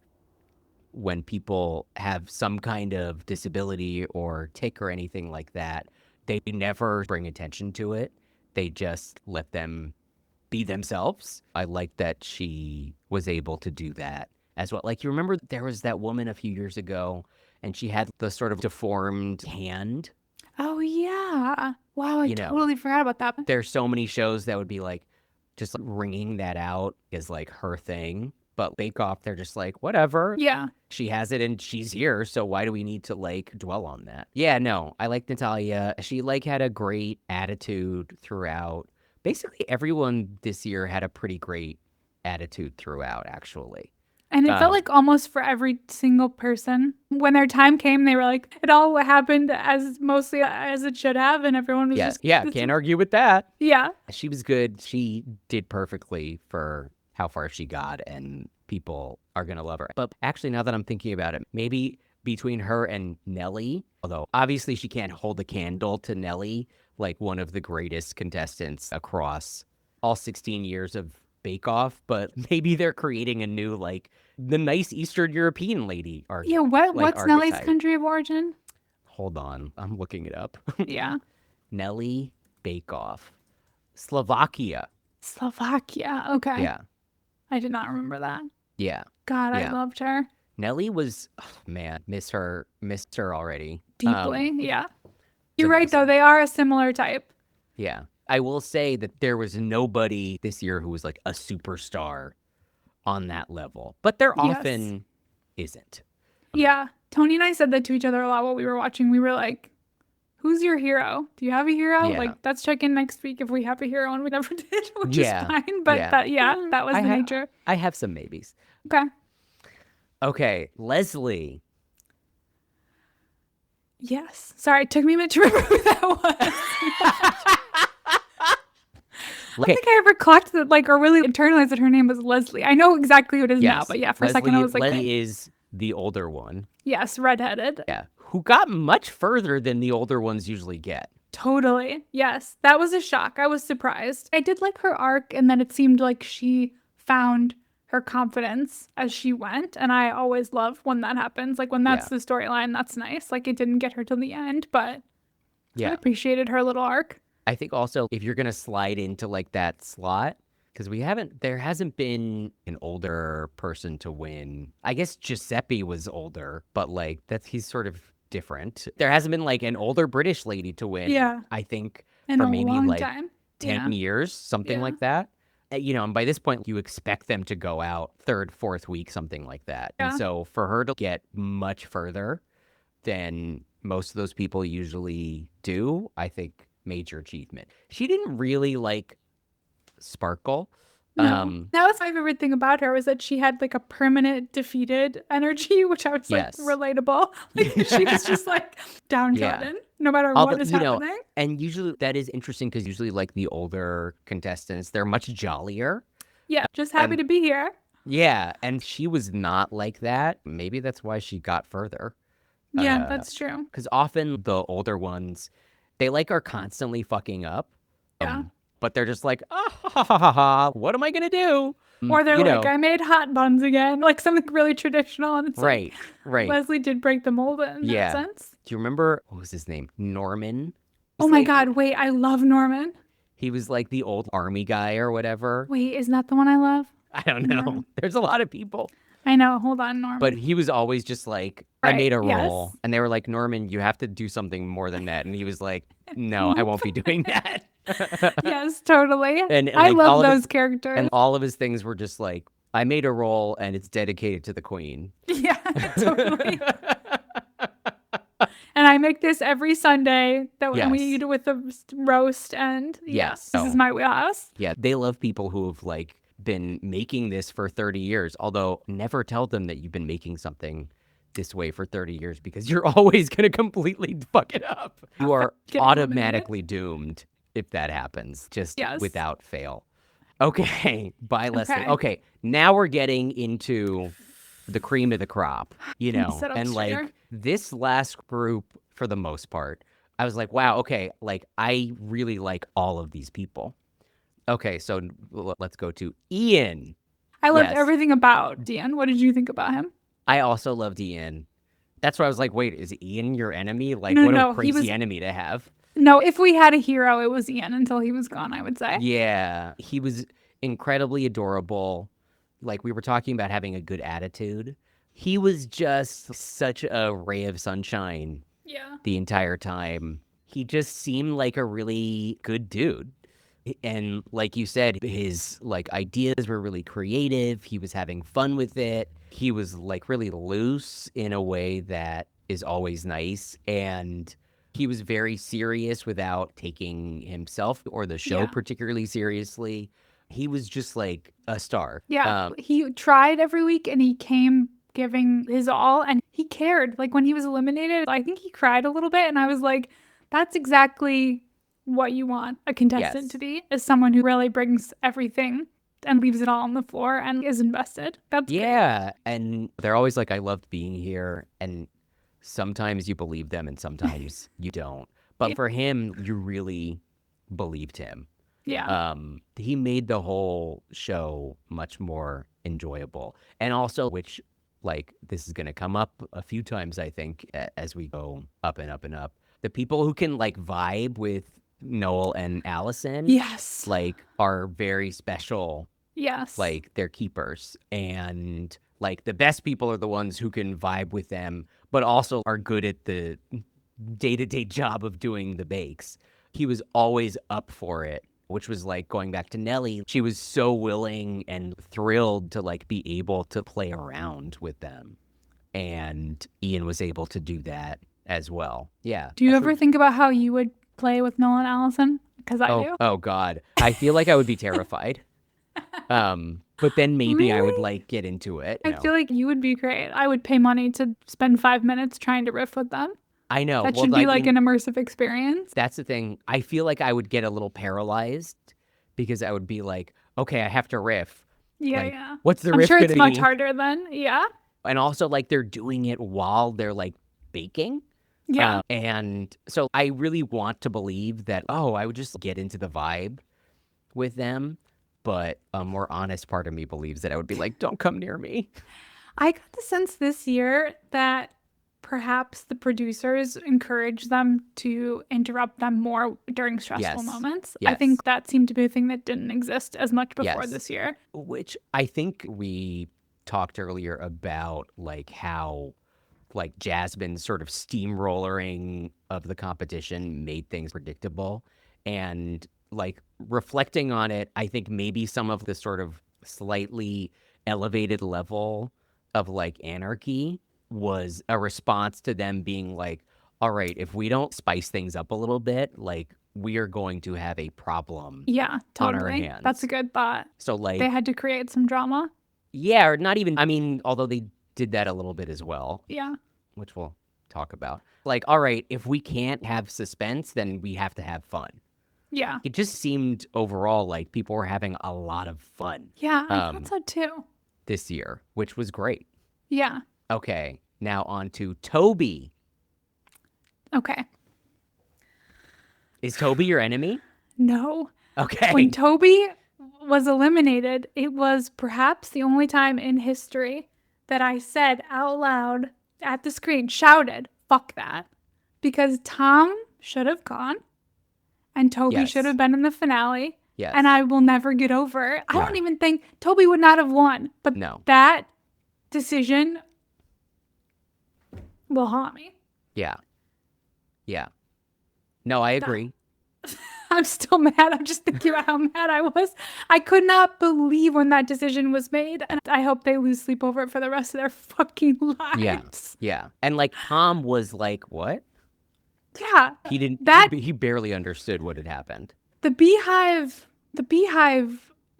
when people have some kind of disability or tic or anything like that, they never bring attention to it. They just let them be themselves. I like that she was able to do that as well. Like, you remember there was that woman a few years ago and she had the sort of deformed hand. Oh, yeah. Wow, I totally forgot about that. There's so many shows that would be like just like ringing that out is like her thing. But Bake Off, they're just like, whatever. Yeah. She has it and she's here. So why do we need to like dwell on that? Yeah, no, I like Natalia. She like had a great attitude throughout. Basically, everyone this year had a pretty great attitude throughout, actually. And it felt like almost for every single person. When their time came, they were like, it all happened as mostly as it should have. And everyone was just. Yeah, can't argue with that. Yeah. She was good. She did perfectly for how far she got, and people are going to love her. But actually, now that I'm thinking about it, maybe between her and Nelly, although obviously she can't hold a candle to Nelly, like one of the greatest contestants across all 16 years of Bake Off, but maybe they're creating a new, like, the nice Eastern European lady archetype. Yeah, what's Nelly's country of origin? Hold on, I'm looking it up. Yeah. Nelly Bake Off. Slovakia. Slovakia. Okay. Yeah. I did not remember that. Yeah. God, Yeah. I loved her. Nelly was, man, miss her already. Deeply. Yeah. You're right, though. They are a similar type. Yeah. I will say that there was nobody this year who was like a superstar on that level, but there often isn't. Yeah. Tony and I said that to each other a lot while we were watching. We were like, who's your hero? Do you have a hero? Yeah. Like, let's check in next week if we have a hero, and we never did, which Yeah. is fine. But that was the nature. I have some maybes. Okay. Okay. Leslie. Yes. Sorry, it took me a minute to remember who that was. I don't think I ever clocked that, like, or really internalized that her name was Leslie. I know exactly who it is now, but yeah, for a second I was like, Leslie is the older one. Yes, redheaded. Yeah. Who got much further than the older ones usually get. Totally. Yes. That was a shock. I was surprised. I did like her arc, and then it seemed like she found her confidence as she went. And I always love when that happens. Like, when that's the storyline, that's nice. Like, it didn't get her till the end, but I appreciated her little arc. I think also if you're going to slide into like that slot, because there hasn't been an older person to win. I guess Giuseppe was older, but like he's sort of different. There hasn't been like an older British lady to win. Yeah. I think In for a maybe long like time. 10 years, something like that. and by this point, you expect them to go out third, fourth week, something like that. Yeah. And so for her to get much further than most of those people usually do, I think major achievement. She didn't really like sparkle. No. That was my favorite thing about her, was that she had like a permanent defeated energy, which I was like Yes. relatable. Like she was just like downtrodden, no matter Although, what is happening. And usually that is interesting because usually like the older contestants, they're much jollier. Yeah, just happy to be here. Yeah, and she was not like that. Maybe that's why she got further. Yeah, that's true. Because often the older ones, they like are constantly fucking up. Yeah. But they're just like, ah, ha, ha, ha, ha, what am I going to do? Or they're like, I made hot buns again. Like something really traditional. And it's right. Leslie did break the mold in that sense. Do you remember, what was his name? Norman? Oh my God, wait, I love Norman. He was like the old army guy or whatever. Wait, isn't that the one I love? I don't know. Norman. There's a lot of people. I know. Hold on, Norman. But he was always just like, I made a roll. And they were like, Norman, you have to do something more than that. And he was like, no, I won't be doing that. Yes, totally. And I love those characters. And all of his things were just like, I made a roll and it's dedicated to the queen. Yeah, totally. And I make this every Sunday, and we eat it with the roast. And this is my wheelhouse. Yeah, they love people who have like been making this for 30 years. Although never tell them that you've been making something this way for 30 years because you're always going to completely fuck it up. You are automatically doomed if that happens, just without fail. Okay, bye, Leslie. Okay, now we're getting into the cream of the crop, and like this last group, for the most part, I was like, wow, okay, like I really like all of these people. Okay, so let's go to Ian. I loved everything about Ian. What did you think about him? I also loved Ian. That's why I was like, wait, is Ian your enemy? Like, what a crazy enemy to have. No, if we had a hero, it was Ian until he was gone, I would say. Yeah, he was incredibly adorable. Like, we were talking about having a good attitude. He was just such a ray of sunshine the entire time. He just seemed like a really good dude. And like you said, his like ideas were really creative. He was having fun with it. He was like really loose in a way that is always nice. And he was very serious without taking himself or the show particularly seriously. He was just like a star. Yeah. He tried every week and he came giving his all and he cared. Like when he was eliminated, I think he cried a little bit. And I was like, that's exactly what you want a contestant to be, is someone who really brings everything and leaves it all on the floor and is invested. That's great. And they're always like, I loved being here. And sometimes you believe them and sometimes you don't. But for him, you really believed him. Yeah. He made the whole show much more enjoyable. And also, which, like, this is going to come up a few times, I think, as we go up and up and up. The people who can, like, vibe with Noel and Alison, like, are very special. Yes. Like, they're keepers. And, like, the best people are the ones who can vibe with them, but also are good at the day-to-day job of doing the bakes. He was always up for it, which was like going back to Nellie. She was so willing and thrilled to like be able to play around with them. And Ian was able to do that as well. Yeah. Do you ever think about how you would play with Noel and Alison? Because I do. Oh, God. I feel like I would be terrified. But then maybe I would like get into it. I feel like you would be great. I would pay money to spend 5 minutes trying to riff with them. I know. That should be like an immersive experience. That's the thing. I feel like I would get a little paralyzed because I would be like, okay, I have to riff. Yeah, like, yeah. What's the riff I'm sure gonna it's be? much harder then. Yeah. And also like they're doing it while they're like baking. Yeah. And so I really want to believe that, I would just get into the vibe with them. But a more honest part of me believes that I would be like, don't come near me. I got the sense this year that perhaps the producers encourage them to interrupt them more during stressful moments. Yes. I think that seemed to be a thing that didn't exist as much before this year. Which I think we talked earlier about like how like Jasmine's sort of steamrollering of the competition made things predictable. And like reflecting on it, I think maybe some of the sort of slightly elevated level of like anarchy was a response to them being like, all right, if we don't spice things up a little bit, like we are going to have a problem Yeah, on our totally. hands. That's a good thought. So like, They had to create some drama. yeah, or not even, I mean, although they did that a little bit as well, Yeah. which we'll talk about. Like, all right, if we can't have suspense, then we have to have fun. Yeah. It just seemed overall like people were having a lot of fun Yeah, I thought so too. this year, which was great. Yeah. Okay, now on to Toby. Okay. Is Toby your enemy? No. Okay. When Toby was eliminated, it was perhaps the only time in history that I said out loud at the screen, shouted, fuck that. Because Tom should have gone and Toby Yes. should have been in the finale. Yes. And I will never get over it. I Yeah. don't even think Toby would not have won. But No. that decision will haunt me. Yeah. Yeah. No, I agree. I'm still mad. I'm just thinking about how mad I was. I could not believe when that decision was made. And I hope they lose sleep over it for the rest of their fucking lives. Yeah. Yeah. And like Tom was like, what? Yeah. He didn't, That- he barely understood what had happened. The beehive,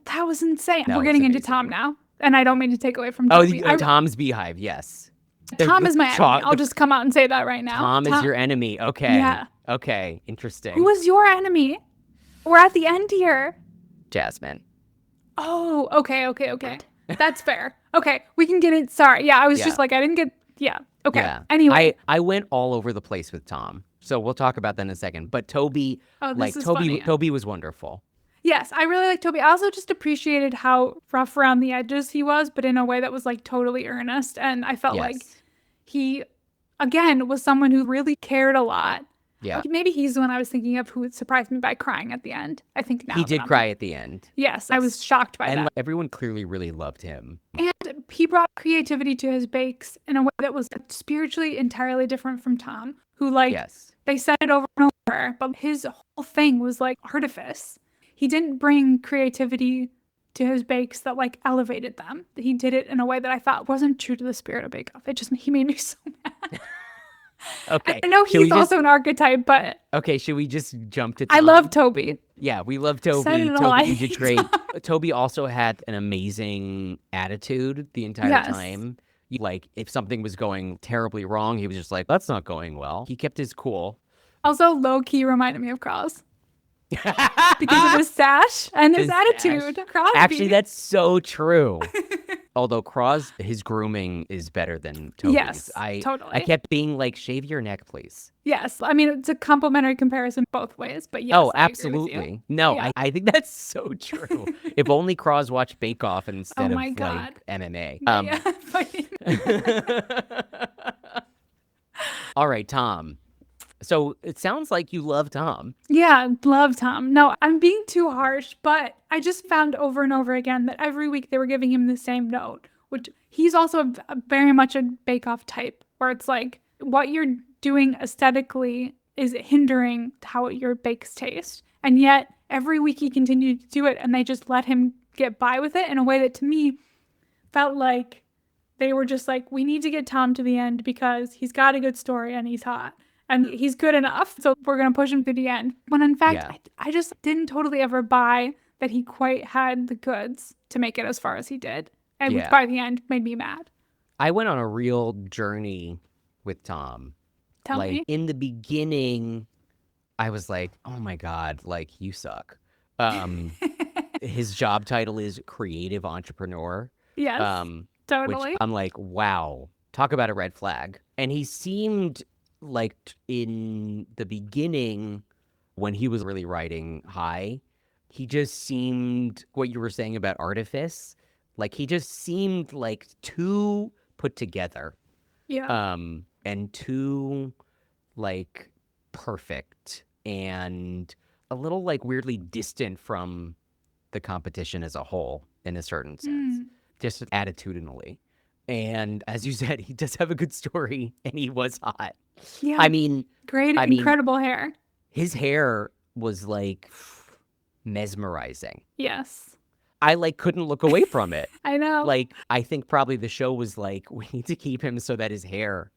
that was insane. That We're was getting into amazing. Tom now. And I don't mean to take away from Oh, Toby. Tom's beehive. Yes. Tom is my enemy. Chalk- I'll just come out and say that right now. Tom is your enemy. Okay. Yeah. Okay. Interesting. Who was your enemy? We're at the end here. Jasmine. Oh, okay. That's fair. Okay, we can get it. Sorry. Yeah, I was Yeah. just like, I didn't get, yeah. Okay. Yeah. Anyway. I went all over the place with Tom. So we'll talk about that in a second. But Toby, Oh, this like is Toby, funny. Toby was wonderful. Yes, I really like Toby. I also just appreciated how rough around the edges he was, but in a way that was like totally earnest. And I felt like Yes. he, again, was someone who really cared a lot. Yeah. Maybe he's the one I was thinking of who surprised me by crying at the end. I think now. He that did I'm- cry at the end. Yes, I was shocked by And that. like, everyone clearly really loved him. And he brought creativity to his bakes in a way that was spiritually entirely different from Tom, who like Yes. they said it over and over, but his whole thing was like artifice. He didn't bring creativity to his bakes that like elevated them. He did it in a way that I thought wasn't true to the spirit of Bake Off. He made me so mad. Okay. I know Should we he's also an archetype, but Okay, should we just jump to I Tom? love Toby. Yeah, we love Toby. Said it all. I Toby, you did hate great. Toby also had an amazing attitude the entire Yes. time. Like, if something was going terribly wrong, he was just like, that's not going well. He kept his cool. Also, low key reminded me of Cros because of his sash and his His attitude. Crosby. Actually, that's so true. Although Cros, his grooming is better than Toby's. Yes, I totally. kept being like, shave your neck, please. Yes, I mean it's a complimentary comparison both ways, but yes. Oh, I agree with you. absolutely. No, Yeah. I think that's so true. If only Cros watched Bake Off instead Oh my of God. like MMA. Yeah, All right, Tom. So it sounds like you love Tom. yeah, love Tom. No, I'm being too harsh, but I just found over and over again that every week they were giving him the same note, which he's also very much a Bake Off type, where it's like what you're doing aesthetically is hindering how your bakes taste. And yet every week he continued to do it and they just let him get by with it in a way that to me felt like they were just like, we need to get Tom to the end because he's got a good story and he's hot and he's good enough. So we're going to push him to the end. When in fact, Yeah. I just didn't totally ever buy that he quite had the goods to make it as far as he did. And Yeah. which by the end made me mad. I went on a real journey with Tom. Tell like me. in the beginning, I was like, oh my God, like you suck. His job title is creative entrepreneur. Yes, totally. Which I'm like, wow, talk about a red flag. And he seemed like in the beginning, when he was really writing high, he just seemed what you were saying about artifice. Like he just seemed like too put together. Yeah. And too like perfect and a little like weirdly distant from the competition as a whole in a certain sense, just attitudinally. And as you said, he does have a good story and he was hot. Yeah. I mean, Great, I mean- incredible hair. his hair was like, mesmerizing. Yes. I like couldn't look away from it. I know. Like, I think probably the show was like, we need to keep him so that his hair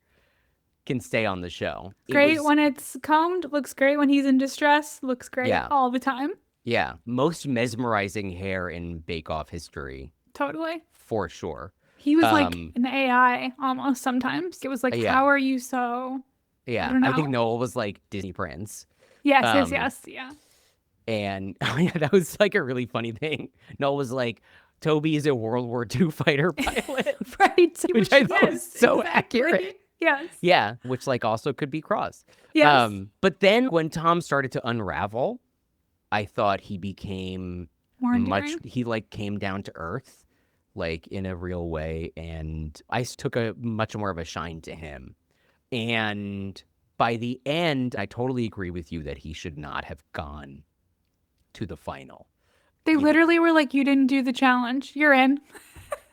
can stay on the show. Great when it's combed, looks great when he's in distress, looks great all the time. Yeah. Most mesmerizing hair in Bake Off history. Totally. For sure. He was like an AI almost sometimes. It was like, how are you so... Yeah. I think Noel was like Disney Prince. Yes. Yeah. And that was like a really funny thing. Noel was like, Toby is a World War II fighter pilot. Right. Which I thought was so accurate. Yes. Yeah, which like also could be Cros. Yes. But then when Tom started to unravel, I thought he became more endearing. He like came down to earth, like in a real way. And I took a much more of a shine to him. And by the end, I totally agree with you that he should not have gone to the final. They literally were like, you didn't do the challenge. You're in.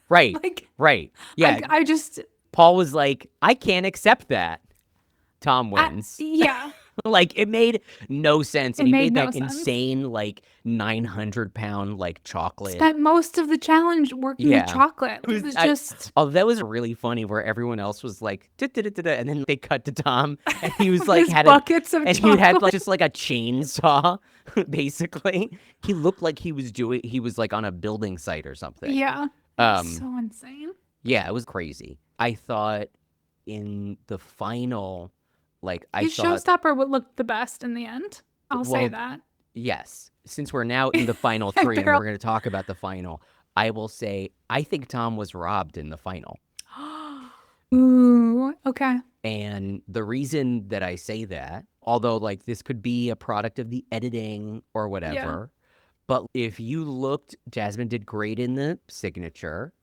Right. Right. Yeah. I just... Paul was like, I can't accept that. Tom wins. Yeah. Like, it made no sense. And he made no that sense. insane, like, 900-pound, like, chocolate. Spent most of the challenge working with chocolate. It was just... Oh, that was really funny where everyone else was like, da-da-da-da-da, and then they cut to Tom, and he was like, buckets of and chocolate. He had like, just like a chainsaw, basically. He looked like he was like on a building site or something. Yeah. So insane. Yeah, it was crazy. I thought in the final, like, His showstopper would look the best in the end. I'll say that. Yes. Since we're now in the final three and we're going to talk about the final, I will say I think Tom was robbed in the final. Ooh, okay. And the reason that I say that, although like this could be a product of the editing or whatever, but if you looked, Jasmine did great in the signature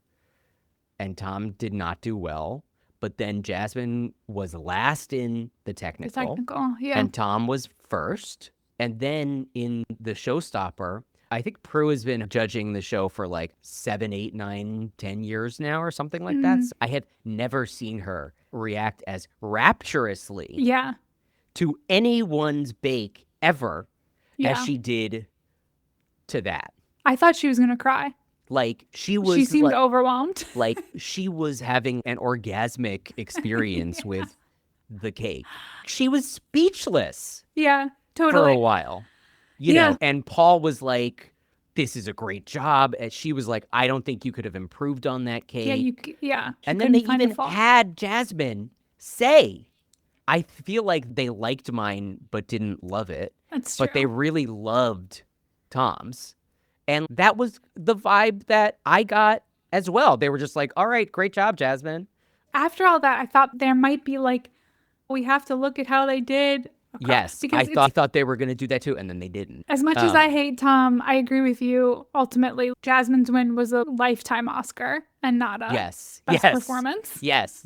and Tom did not do well. But then Jasmine was last in the technical. And Tom was first. And then in the showstopper, I think Prue has been judging the show for like 7, 8, 9, 10 years now or something like that. So I have never seen her react as rapturously to anyone's bake ever as she did to that. I thought she was going to cry. Like, she seemed like, overwhelmed. Like, she was having an orgasmic experience with the cake. She was speechless. Yeah, totally. For a while. You know, and Paul was like, this is a great job. And she was like, I don't think you could have improved on that cake. And then they even had Jasmine say, I feel like they liked mine but didn't love it. That's true. But they really loved Tom's. And that was the vibe that I got as well. They were just like, all right, great job, Jasmine. After all that, I thought there might be like, we have to look at how they did. Yes, I thought they were going to do that too, and then they didn't. As much as I hate Tom, I agree with you. Ultimately, Jasmine's win was a lifetime Oscar and not a best performance. Yes,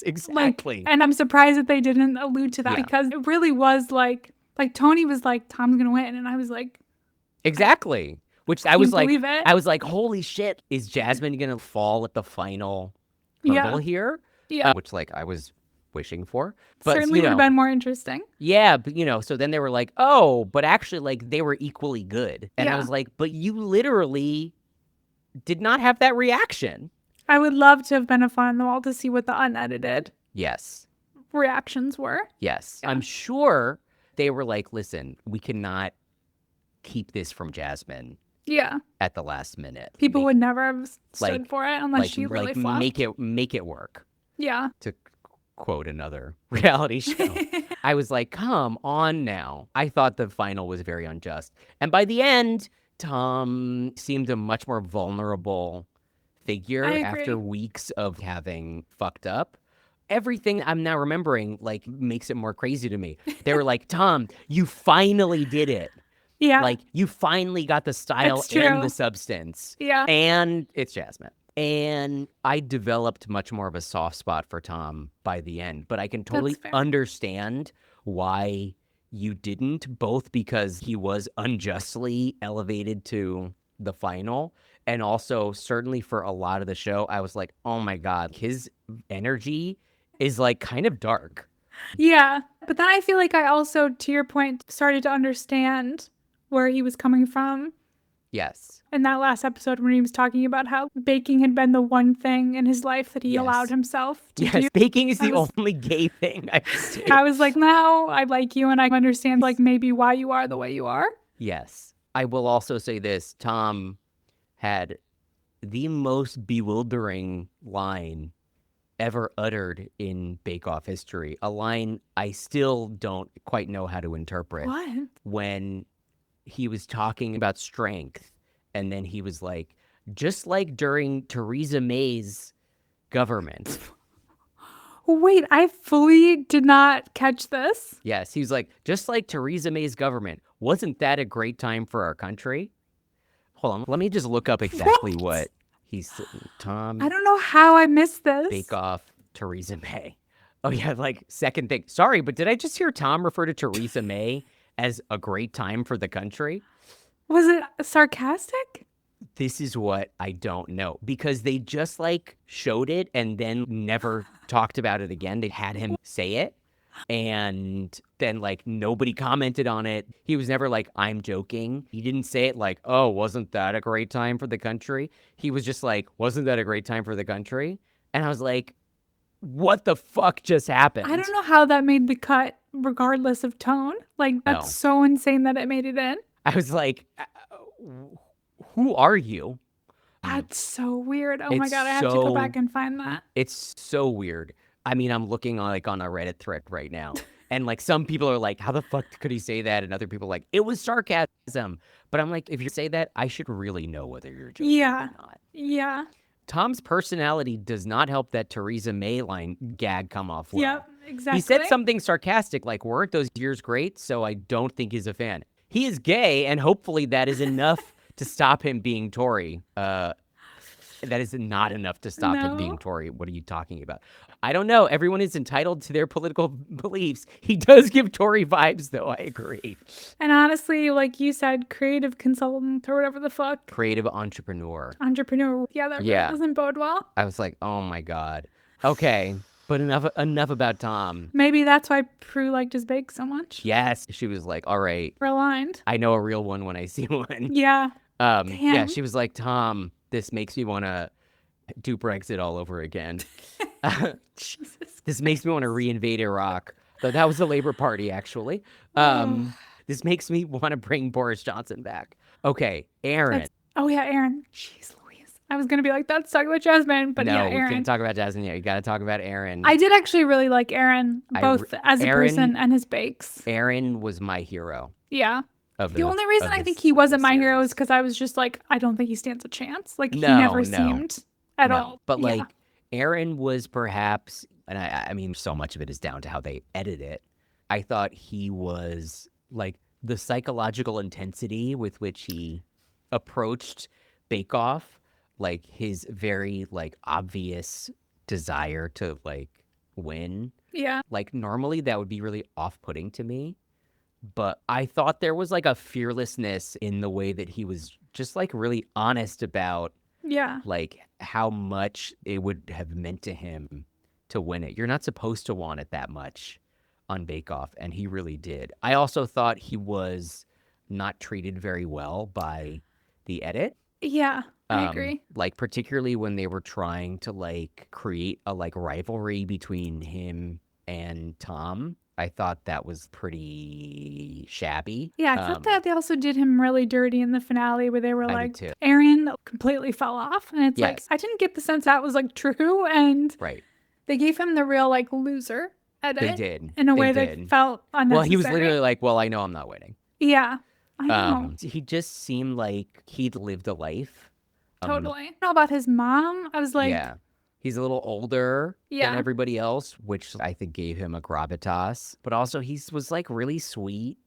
exactly. Like, and I'm surprised that they didn't allude to that because it really was like Tony was like, Tom's going to win. And I was like... Exactly. Which I was like, holy shit, is Jasmine going to fall at the final hurdle here? Yeah. Which, like, I was wishing for. But, certainly would have been more interesting. Yeah, but, so then they were like, oh, but actually, like, they were equally good. And I was like, but you literally did not have that reaction. I would love to have been a fly on the wall to see what the unedited reactions were. Yes. Yeah. I'm sure they were like, listen, we cannot keep this from Jasmine. Yeah. At the last minute. People would never have stood for it unless she really flopped. Make it work. Yeah. To quote another reality show. I was like, come on now. I thought the final was very unjust. And by the end, Tom seemed a much more vulnerable figure after weeks of having fucked up. Everything I'm now remembering, like, makes it more crazy to me. They were like, Tom, you finally did it. Yeah. Like, you finally got the style and the substance. Yeah. And it's Jasmine. And I developed much more of a soft spot for Tom by the end. But I can totally understand why you didn't, both because he was unjustly elevated to the final. And also, certainly for a lot of the show, I was like, oh my God, his energy is like kind of dark. Yeah. But then I feel like I also, to your point, started to understand where he was coming from. Yes. In that last episode when he was talking about how baking had been the one thing in his life that he allowed himself to do. Baking is the only gay thing I've seen. I was like, now I like you and I understand like maybe why you are the way you are. Yes. I will also say this. Tom had the most bewildering line ever uttered in Bake Off history. A line I still don't quite know how to interpret. What? When he was talking about strength, and then he was like, just like during Theresa May's government. Wait, I fully did not catch this. Yes, he was like, just like Theresa May's government. Wasn't that a great time for our country? Hold on, let me just look up exactly what he's Tom. I don't know how I missed this. Bake Off, Theresa May. Oh yeah, like second thing. Sorry, but did I just hear Tom refer to Theresa May as a great time for the country? Was it sarcastic? This is what I don't know, because they just like showed it and then never talked about it again. They had him say it and then like nobody commented on it. He was never like, I'm joking. He didn't say it like, oh, wasn't that a great time for the country? He was just like, wasn't that a great time for the country? And I was like, what the fuck just happened? I don't know how that made the cut regardless of tone. Like, that's so insane that it made it in. I was like, who are you? That's so weird. Oh my God, I have to go back and find that. It's so weird. I mean, I'm looking on like on a Reddit thread right now. And like some people are like, how the fuck could he say that? And other people are like, it was sarcasm. But I'm like, if you say that, I should really know whether you're joking or not. Yeah. Tom's personality does not help that Theresa May line gag come off well. Yep, exactly. He said something sarcastic like, weren't those years great? So I don't think he's a fan. He is gay, and hopefully that is enough to stop him being Tory. That is not enough to stop him being Tory. What are you talking about? I don't know. Everyone is entitled to their political beliefs. He does give Tory vibes, though. I agree. And honestly, like you said, creative consultant or whatever the fuck. Creative entrepreneur. Yeah, that really doesn't bode well. I was like, oh my God. Okay, but enough about Tom. Maybe that's why Prue liked his bake so much. Yes. She was like, all right. We're aligned. I know a real one when I see one. Yeah. Yeah, she was like, Tom, this makes me want to do Brexit all over again. Jesus. This makes me want to reinvade Iraq. Though that was the Labour Party, actually. This makes me want to bring Boris Johnson back. Okay, Aaron. Aaron. Jeez Louise. I was going to be like, that's talking about Jasmine, but no, Aaron. we can't talk about Jasmine yet. You got to talk about Aaron. I did actually really like Aaron, both as a person and his bakes. Aaron was my hero. Yeah. The only reason I think he wasn't my hero is because I was just like, I don't think he stands a chance. Like, he never seemed at all. But like, Aaron was perhaps, and I mean, so much of it is down to how they edit it. I thought he was like the psychological intensity with which he approached Bake Off, like his very like obvious desire to like win. Yeah. Like normally that would be really off-putting to me. But I thought there was like a fearlessness in the way that he was just like really honest about like how much it would have meant to him to win it. You're not supposed to want it that much on Bake Off, and he really did. I also thought he was not treated very well by the edit. Yeah, I agree. Like particularly when they were trying to like create a like rivalry between him and Tom. I thought that was pretty shabby. Yeah, I thought that they also did him really dirty in the finale where they were like, too. Aaron completely fell off. And it's like, I didn't get the sense that was like true. And they gave him the real like loser edit. They did. In a way that felt unnecessary. Well, he was literally like, well, I know I'm not winning. Yeah, I know. He just seemed like he'd lived a life. Totally. I know about his mom. I was like... Yeah. He's a little older than everybody else, which I think gave him a gravitas. But also he was like really sweet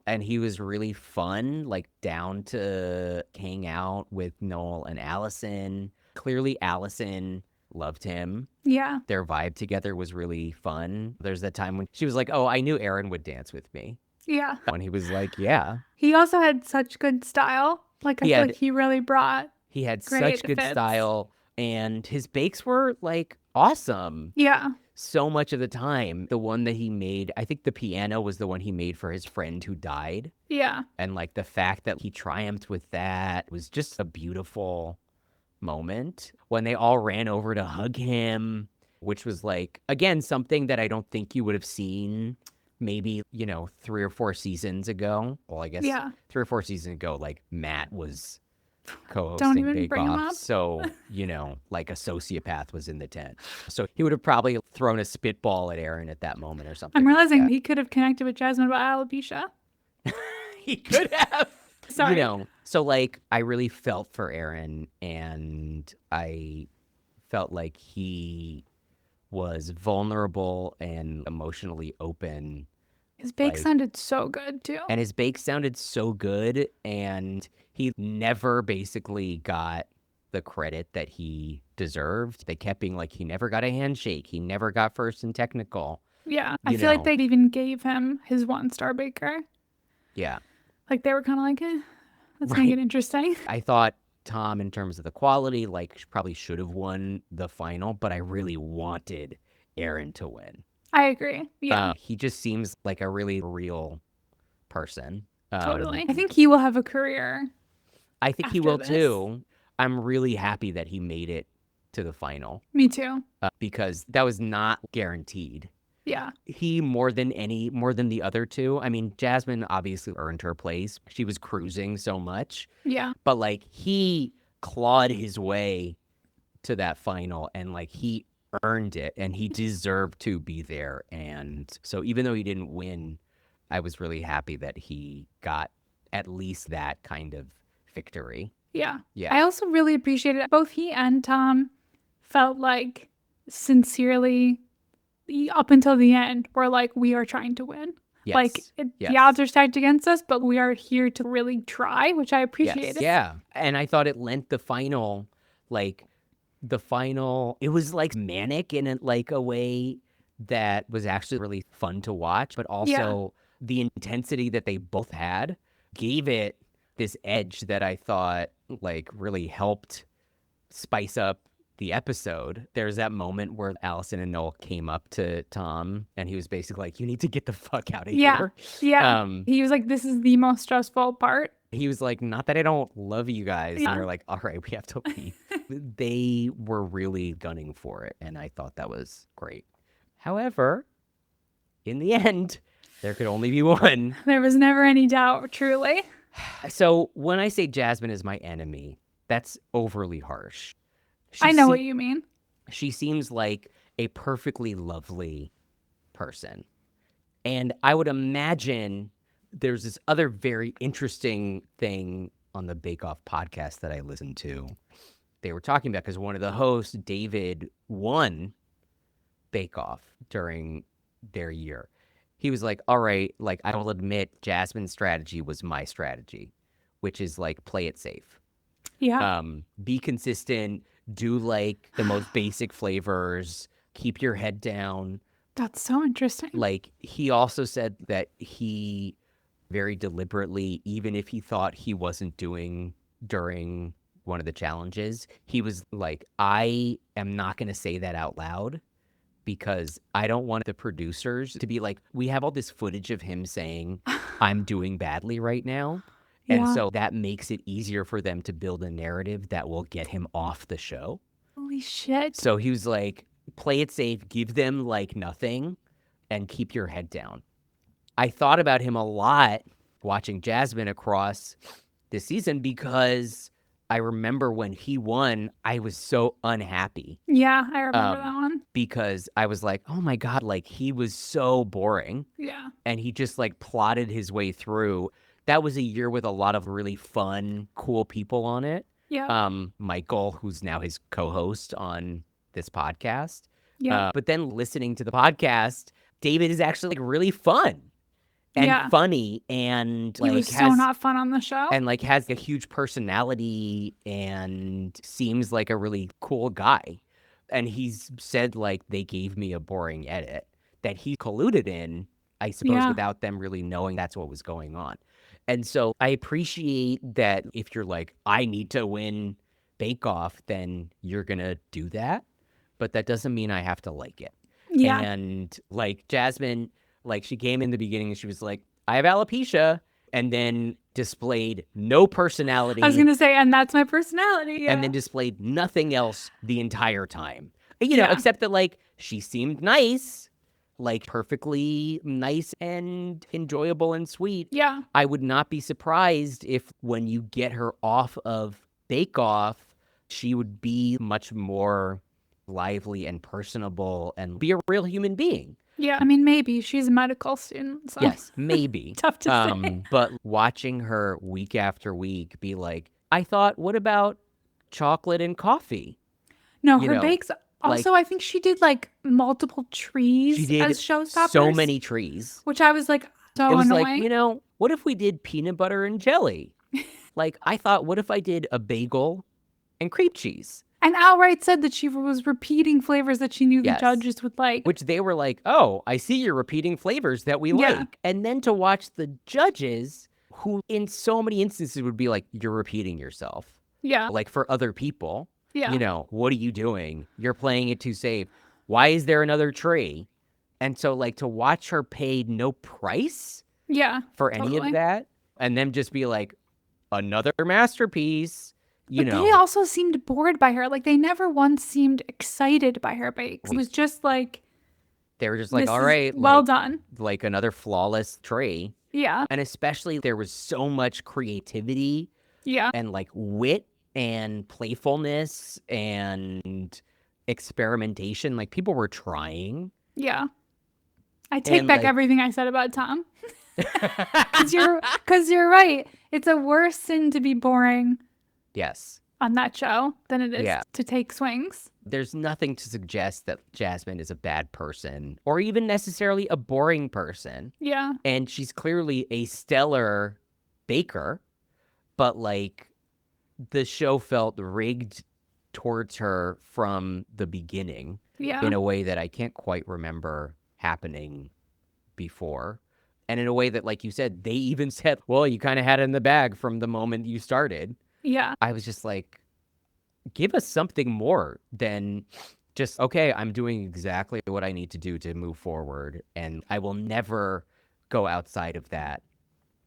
and he was really fun, like down to hang out with Noel and Alison. Clearly Alison loved him. Yeah. Their vibe together was really fun. There's that time when she was like, oh, I knew Aaron would dance with me. Yeah. When he was like, yeah. He also had such good style. Like I feel like he really brought He had such good style. And his bakes were like awesome. Yeah. so much of the time, the one that he made, I think the piano was the one he made for his friend who died. Yeah. And like the fact that he triumphed with that was just a beautiful moment when they all ran over to hug him, which was like, again, something that I don't think you would have seen maybe, 3 or 4 seasons ago. Well, I guess Yeah. 3 or 4 seasons ago, like Matt was Don't co-hosting even Bake bring him Off. up. So, like a sociopath was in the tent. So he would have probably thrown a spitball at Aaron at that moment or something. I'm realizing like he could have connected with Jasmine about alopecia. that. He could have. Sorry. So like I really felt for Aaron, and I felt like he was vulnerable and emotionally open. His bake like- sounded so good too. And his bake sounded so good, and he never basically got the credit that he deserved. They kept being like, he never got a handshake. He never got first in technical. Yeah. I feel like they even gave him his 1-star baker. Yeah. Like they were kind of like, let's Right. make it interesting. I thought Tom, in terms of the quality, like probably should have won the final, but I really wanted Aaron to win. I agree. Yeah. He just seems like a really real person. Totally. I think he will have a career. I think he after will this. too. I'm really happy that he made it to the final Me too. because that was not guaranteed. Yeah. He more than the other two. I mean, Jasmine obviously earned her place. She was cruising so much, Yeah. but like he clawed his way to that final, and like he earned it, and he deserved to be there. And so even though he didn't win, I was really happy that he got at least that kind of victory. Yeah. Yeah. I also really appreciated both he and Tom felt like sincerely up until the end were like, we are trying to win. Yes. Like the odds are stacked against us, but we are here to really try, which I appreciated. Yeah. And I thought it lent the final, it was like manic in like a way that was actually really fun to watch, but also the intensity that they both had gave it this edge that I thought like really helped spice up the episode. There's that moment where Alison and Noel came up to Tom, and he was basically like, you need to get the fuck out of here. Yeah. He was like, this is the most stressful part. He was like, not that I don't love you guys. And they're like, all right, we have to leave. They were really gunning for it, and I thought that was great. However, in the end, there could only be one. There was never any doubt, truly. So when I say Jasmine is my enemy, that's overly harsh. I know what you mean. She seems like a perfectly lovely person. And I would imagine there's this other very interesting thing on the Bake Off podcast that I listened to. They were talking about, because one of the hosts, David, won Bake Off during their year. He was like, all right, like, I will admit Jasmine's strategy was my strategy, which is like, play it safe. Yeah. Be consistent, do like the most basic flavors, keep your head down. That's so interesting. Like, he also said that he very deliberately, even if he thought he wasn't doing during one of the challenges, he was like, I am not going to say that out loud, because I don't want the producers to be like, we have all this footage of him saying, I'm doing badly right now. And so that makes it easier for them to build a narrative that will get him off the show. Holy shit. So he was like, play it safe, give them like nothing, and keep your head down. I thought about him a lot watching Jasmine across this season, because I remember when he won, I was so unhappy. Yeah, I remember that one. Because I was like, oh my God, like he was so boring. Yeah. And he just like plotted his way through. That was a year with a lot of really fun, cool people on it. Yeah. Michael, who's now his co-host on this podcast. Yeah. But then listening to the podcast, David is actually like really fun and funny, and He was so not fun on the show. And like has a huge personality and seems like a really cool guy. And he's said like, they gave me a boring edit that he colluded in, I suppose, without them really knowing that's what was going on. And so I appreciate that if you're like, I need to win Bake Off, then you're going to do that. But that doesn't mean I have to like it. Yeah. And like Jasmine, like she came in the beginning and she was like, I have alopecia, and then displayed no personality. I was going to say, and that's my personality. Yeah. And then displayed nothing else the entire time. You know, except that like she seemed nice, like perfectly nice and enjoyable and sweet. Yeah. I would not be surprised if when you get her off of Bake Off, she would be much more lively and personable and be a real human being. Yeah. I mean, maybe she's a medical student. So. Yes, maybe. Tough to say. But watching her week after week be like, I thought, what about chocolate and coffee? No, You her know, bakes. Also, I think she did like multiple trees she did as showstoppers. so many trees. Which I was like, so it was annoying. like, you know, what if we did peanut butter and jelly? Like, I thought, what if I did a bagel and cream cheese? And outright said that she was repeating flavors that she knew the Yes. judges would like. Which they were like, oh, I see you're repeating flavors that we like. And then to watch the judges, who in so many instances would be like, you're repeating yourself. Yeah. Like for other people. Yeah. You know, what are you doing? You're playing it too safe. Why is there another tree? And so like to watch her pay no price for any of that, and them just be like, another masterpiece. But they also seemed bored by her. Like they never once seemed excited by her bakes. It was just like they were just like, all right, well done. Like another flawless tray. Yeah. And especially there was so much creativity. Yeah. And like wit and playfulness and experimentation. Like people were trying. Yeah. I take back everything I said about Tom. Because you're right. It's a worse sin to be boring. Yes. On that show than it is to take swings. There's nothing to suggest that Jasmine is a bad person or even necessarily a boring person. Yeah. And she's clearly a stellar baker, but like the show felt rigged towards her from the beginning in a way that I can't quite remember happening before. And in a way that, like you said, they even said, well, you kind of had it in the bag from the moment you started. Yeah. I was just like, give us something more than just, okay, I'm doing exactly what I need to do to move forward. And I will never go outside of that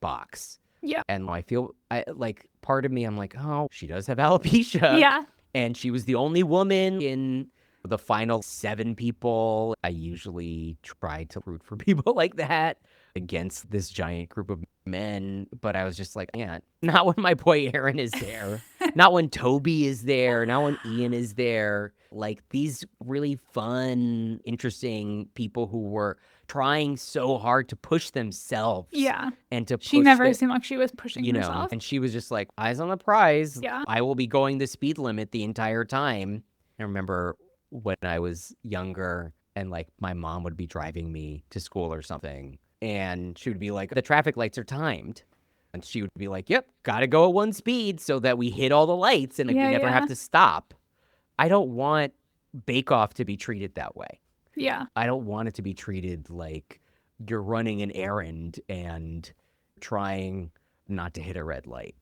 box. Yeah. And I feel like part of me, I'm like, oh, she does have alopecia. Yeah. And she was the only woman in the final 7 people. I usually try to root for people like that against this giant group of men. But I was just like, yeah, not when my boy Aaron is there. Not when Toby is there. Not when Ian is there. Like these really fun, interesting people who were trying so hard to push themselves. Yeah. And to push she never seemed like she was pushing herself. And she was just like, eyes on the prize. Yeah. I will be going the speed limit the entire time. I remember when I was younger and like my mom would be driving me to school or something. And she would be like, the traffic lights are timed. And she would be like, yep, got to go at 1 speed so that we hit all the lights and we never have to stop. I don't want Bake Off to be treated that way. Yeah. I don't want it to be treated like you're running an errand and trying not to hit a red light.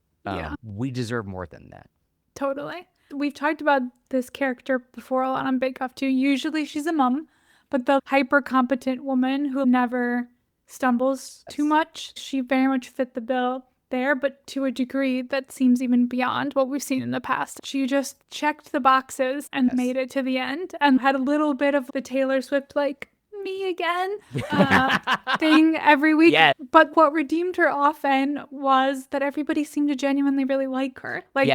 We deserve more than that. Totally. We've talked about this character before a lot on Bake Off too. Usually she's a mom, but the hyper competent woman who never stumbles too much, she very much fit the bill there, but to a degree that seems even beyond what we've seen in the past. She just checked the boxes and made it to the end and had a little bit of the Taylor Swift, like, me again thing every week. Yes. But what redeemed her often was that everybody seemed to genuinely really like her. Like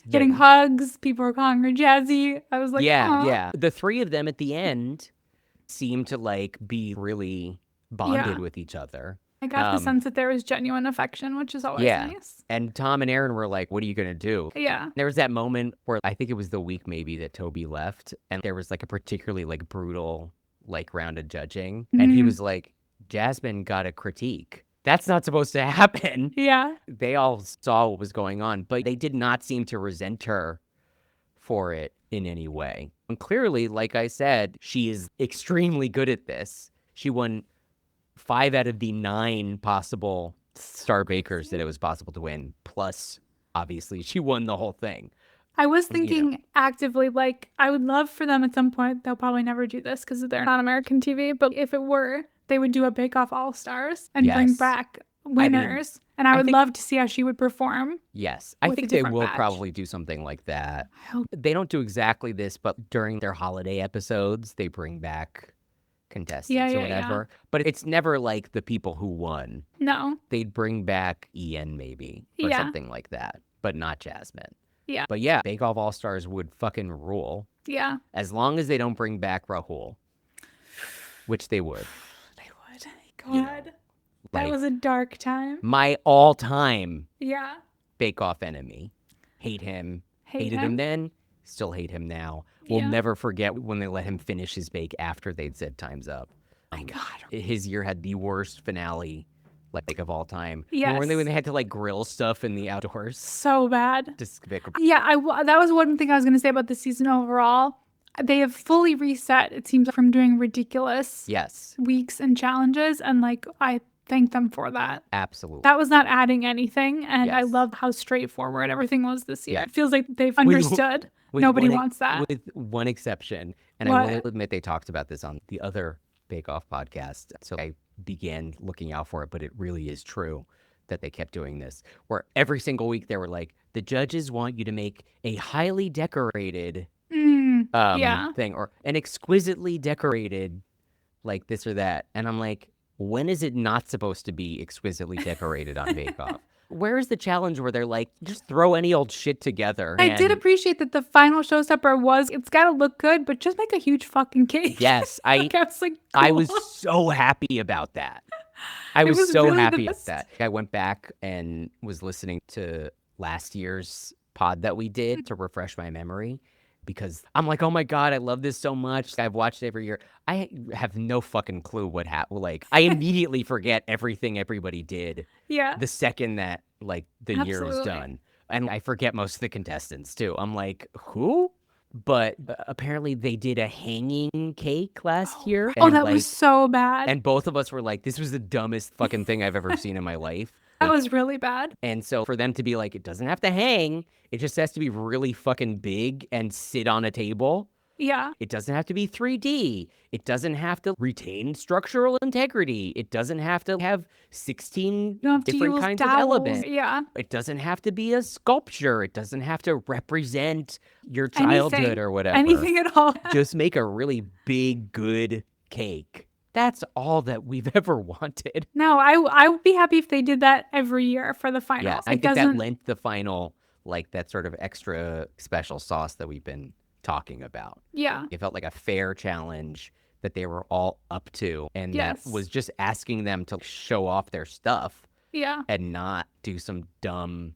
getting hugs, people were calling her Jazzy. I was like, yeah. The 3 of them at the end seemed to like be really bonded with each other. I got the sense that there was genuine affection, which is always nice. And Tom and Aaron were like, what are you going to do? Yeah. There was that moment where I think it was the week maybe that Toby left. And there was like a particularly like brutal like round of judging. Mm-hmm. And he was like, Jasmine got a critique. That's not supposed to happen. Yeah. They all saw what was going on, but they did not seem to resent her for it in any way. And clearly, like I said, she is extremely good at this. She won 5 out of the 9 possible star bakers that it was possible to win. Plus, obviously, she won the whole thing. I was thinking actively, like, I would love for them at some point, they'll probably never do this because they're not American TV, but if it were, they would do a Bake Off All-Stars and bring Yes. back winners. And I would love to see how she would perform. Yes. I with a think they different will batch. probably do something like that. I hope. They don't do exactly this, but during their holiday episodes, they bring back contestants or whatever. But it's never like the people who won. No. They'd bring back Ian maybe or something like that, but not Jasmine. Yeah. But yeah, Bake Off All-Stars would fucking rule. Yeah. As long as they don't bring back Rahul, which they would. They would. God. That was a dark time. My all-time Yeah. Bake Off enemy. Hate him. Hated him. him then. Still hate him now. We'll never forget when they let him finish his bake after they'd said time's up. My God. His year had the worst finale like of all time. Yes. When they had to like grill stuff in the outdoors. So bad. Despicable. Yeah, that was one thing I was going to say about the season overall. They have fully reset, it seems, from doing ridiculous weeks and challenges. And like, I thank them for that. Absolutely. That was not adding anything. And I love how straightforward everything was this year. Yeah. It feels like they've understood. Nobody wants that. With one exception. And I will admit they talked about this on the other Bake Off podcast. So I began looking out for it, but it really is true that they kept doing this. Where every single week they were like, the judges want you to make a highly decorated thing or an exquisitely decorated like this or that. And I'm like, when is it not supposed to be exquisitely decorated on Bake Off? Where is the challenge where they're like, just throw any old shit together? I did appreciate that the final showstopper was, it's got to look good, but just make a huge fucking cake. Yes. I was like, cool. I was so happy about that. I was so really happy with that. I went back and was listening to last year's pod that we did to refresh my memory. Because I'm like, oh my God, I love this so much. I've watched it every year. I have no fucking clue what happened. Like, I immediately forget everything everybody did. Yeah. The second that, like, the year was done. And I forget most of the contestants, too. I'm like, who? But apparently they did a hanging cake last year. Oh, that was so bad. And both of us were like, this was the dumbest fucking thing I've ever seen in my life. That was really bad. And so for them to be like, it doesn't have to hang. It just has to be really fucking big and sit on a table. Yeah. It doesn't have to be 3D. It doesn't have to retain structural integrity. It doesn't have to have 16 different kinds of elements. Yeah. It doesn't have to be a sculpture. It doesn't have to represent your childhood or whatever. Anything at all. Just make a really big, good cake. That's all that we've ever wanted. No, I would be happy if they did that every year for the finals. Yeah, I think that lent the final, like, that sort of extra special sauce that we've been talking about. Yeah. It felt like a fair challenge that they were all up to. And that was just asking them to show off their stuff. Yeah. And not do some dumb...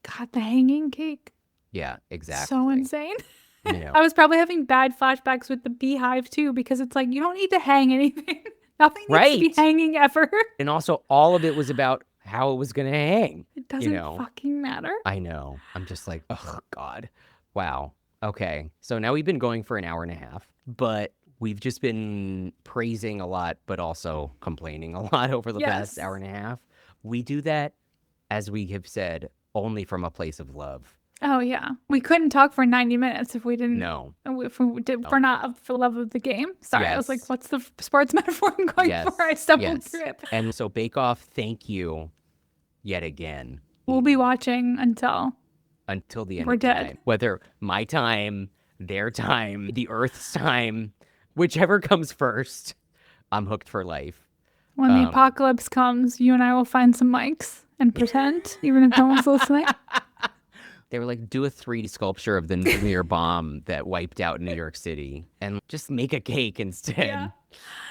God, the hanging cake. Yeah, exactly. So insane. You know. I was probably having bad flashbacks with the beehive too, because it's like, you don't need to hang anything. Nothing needs to be hanging ever. And also all of it was about how it was going to hang. It doesn't fucking matter. I know. I'm just like, oh God. Wow. Okay. So now we've been going for an hour and a half, but we've just been praising a lot, but also complaining a lot over the past hour and a half. We do that, as we have said, only from a place of love. Oh, yeah. We couldn't talk for 90 minutes if we didn't. No. If we're not for love of the game. Sorry, I was like, what's the sports metaphor I'm going for? I stumbled through it. And so Bake Off, thank you yet again. We'll be watching until the end we're of dead. Time. Whether my time, their time, the Earth's time, whichever comes first, I'm hooked for life. When the apocalypse comes, you and I will find some mics and pretend, even if no one's listening. They were like, do a 3D sculpture of the nuclear bomb that wiped out New York City and just make a cake instead.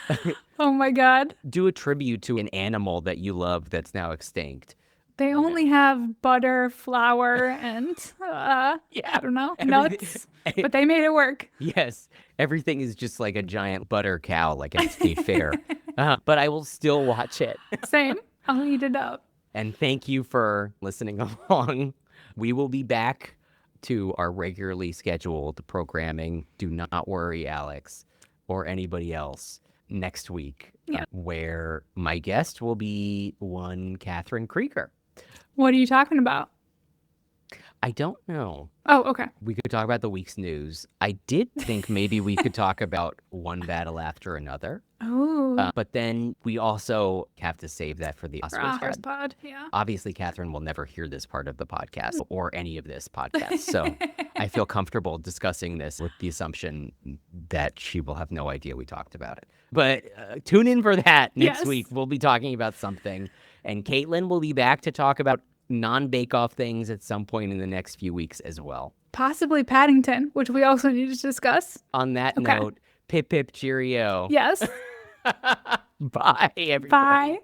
Yeah. Oh my God. Do a tribute to an animal that you love that's now extinct. They only have butter, flour, and I don't know, nuts, but they made it work. Yes. Everything is just like a giant butter cow, like at State Fair. But I will still watch it. Same. I'll eat it up. And thank you for listening along. We will be back to our regularly scheduled programming. Do not worry, Alex, or anybody else, next week, where my guest will be one Catherine Krieger. What are you talking about? I don't know. Oh, okay. We could talk about the week's news. I did think maybe we could talk about one battle after another. Oh, But then we also have to save that for the for Discourse Oscars pod. Yeah. Obviously, Catherine will never hear this part of the podcast or any of this podcast. So I feel comfortable discussing this with the assumption that she will have no idea we talked about it. But tune in for that next Yes. week. We'll be talking about something. And Caitlin will be back to talk about non-bake-off things at some point in the next few weeks as well. Possibly Paddington, which we also need to discuss. On that Okay. note, pip pip cheerio. Yes. Bye, everybody. Bye.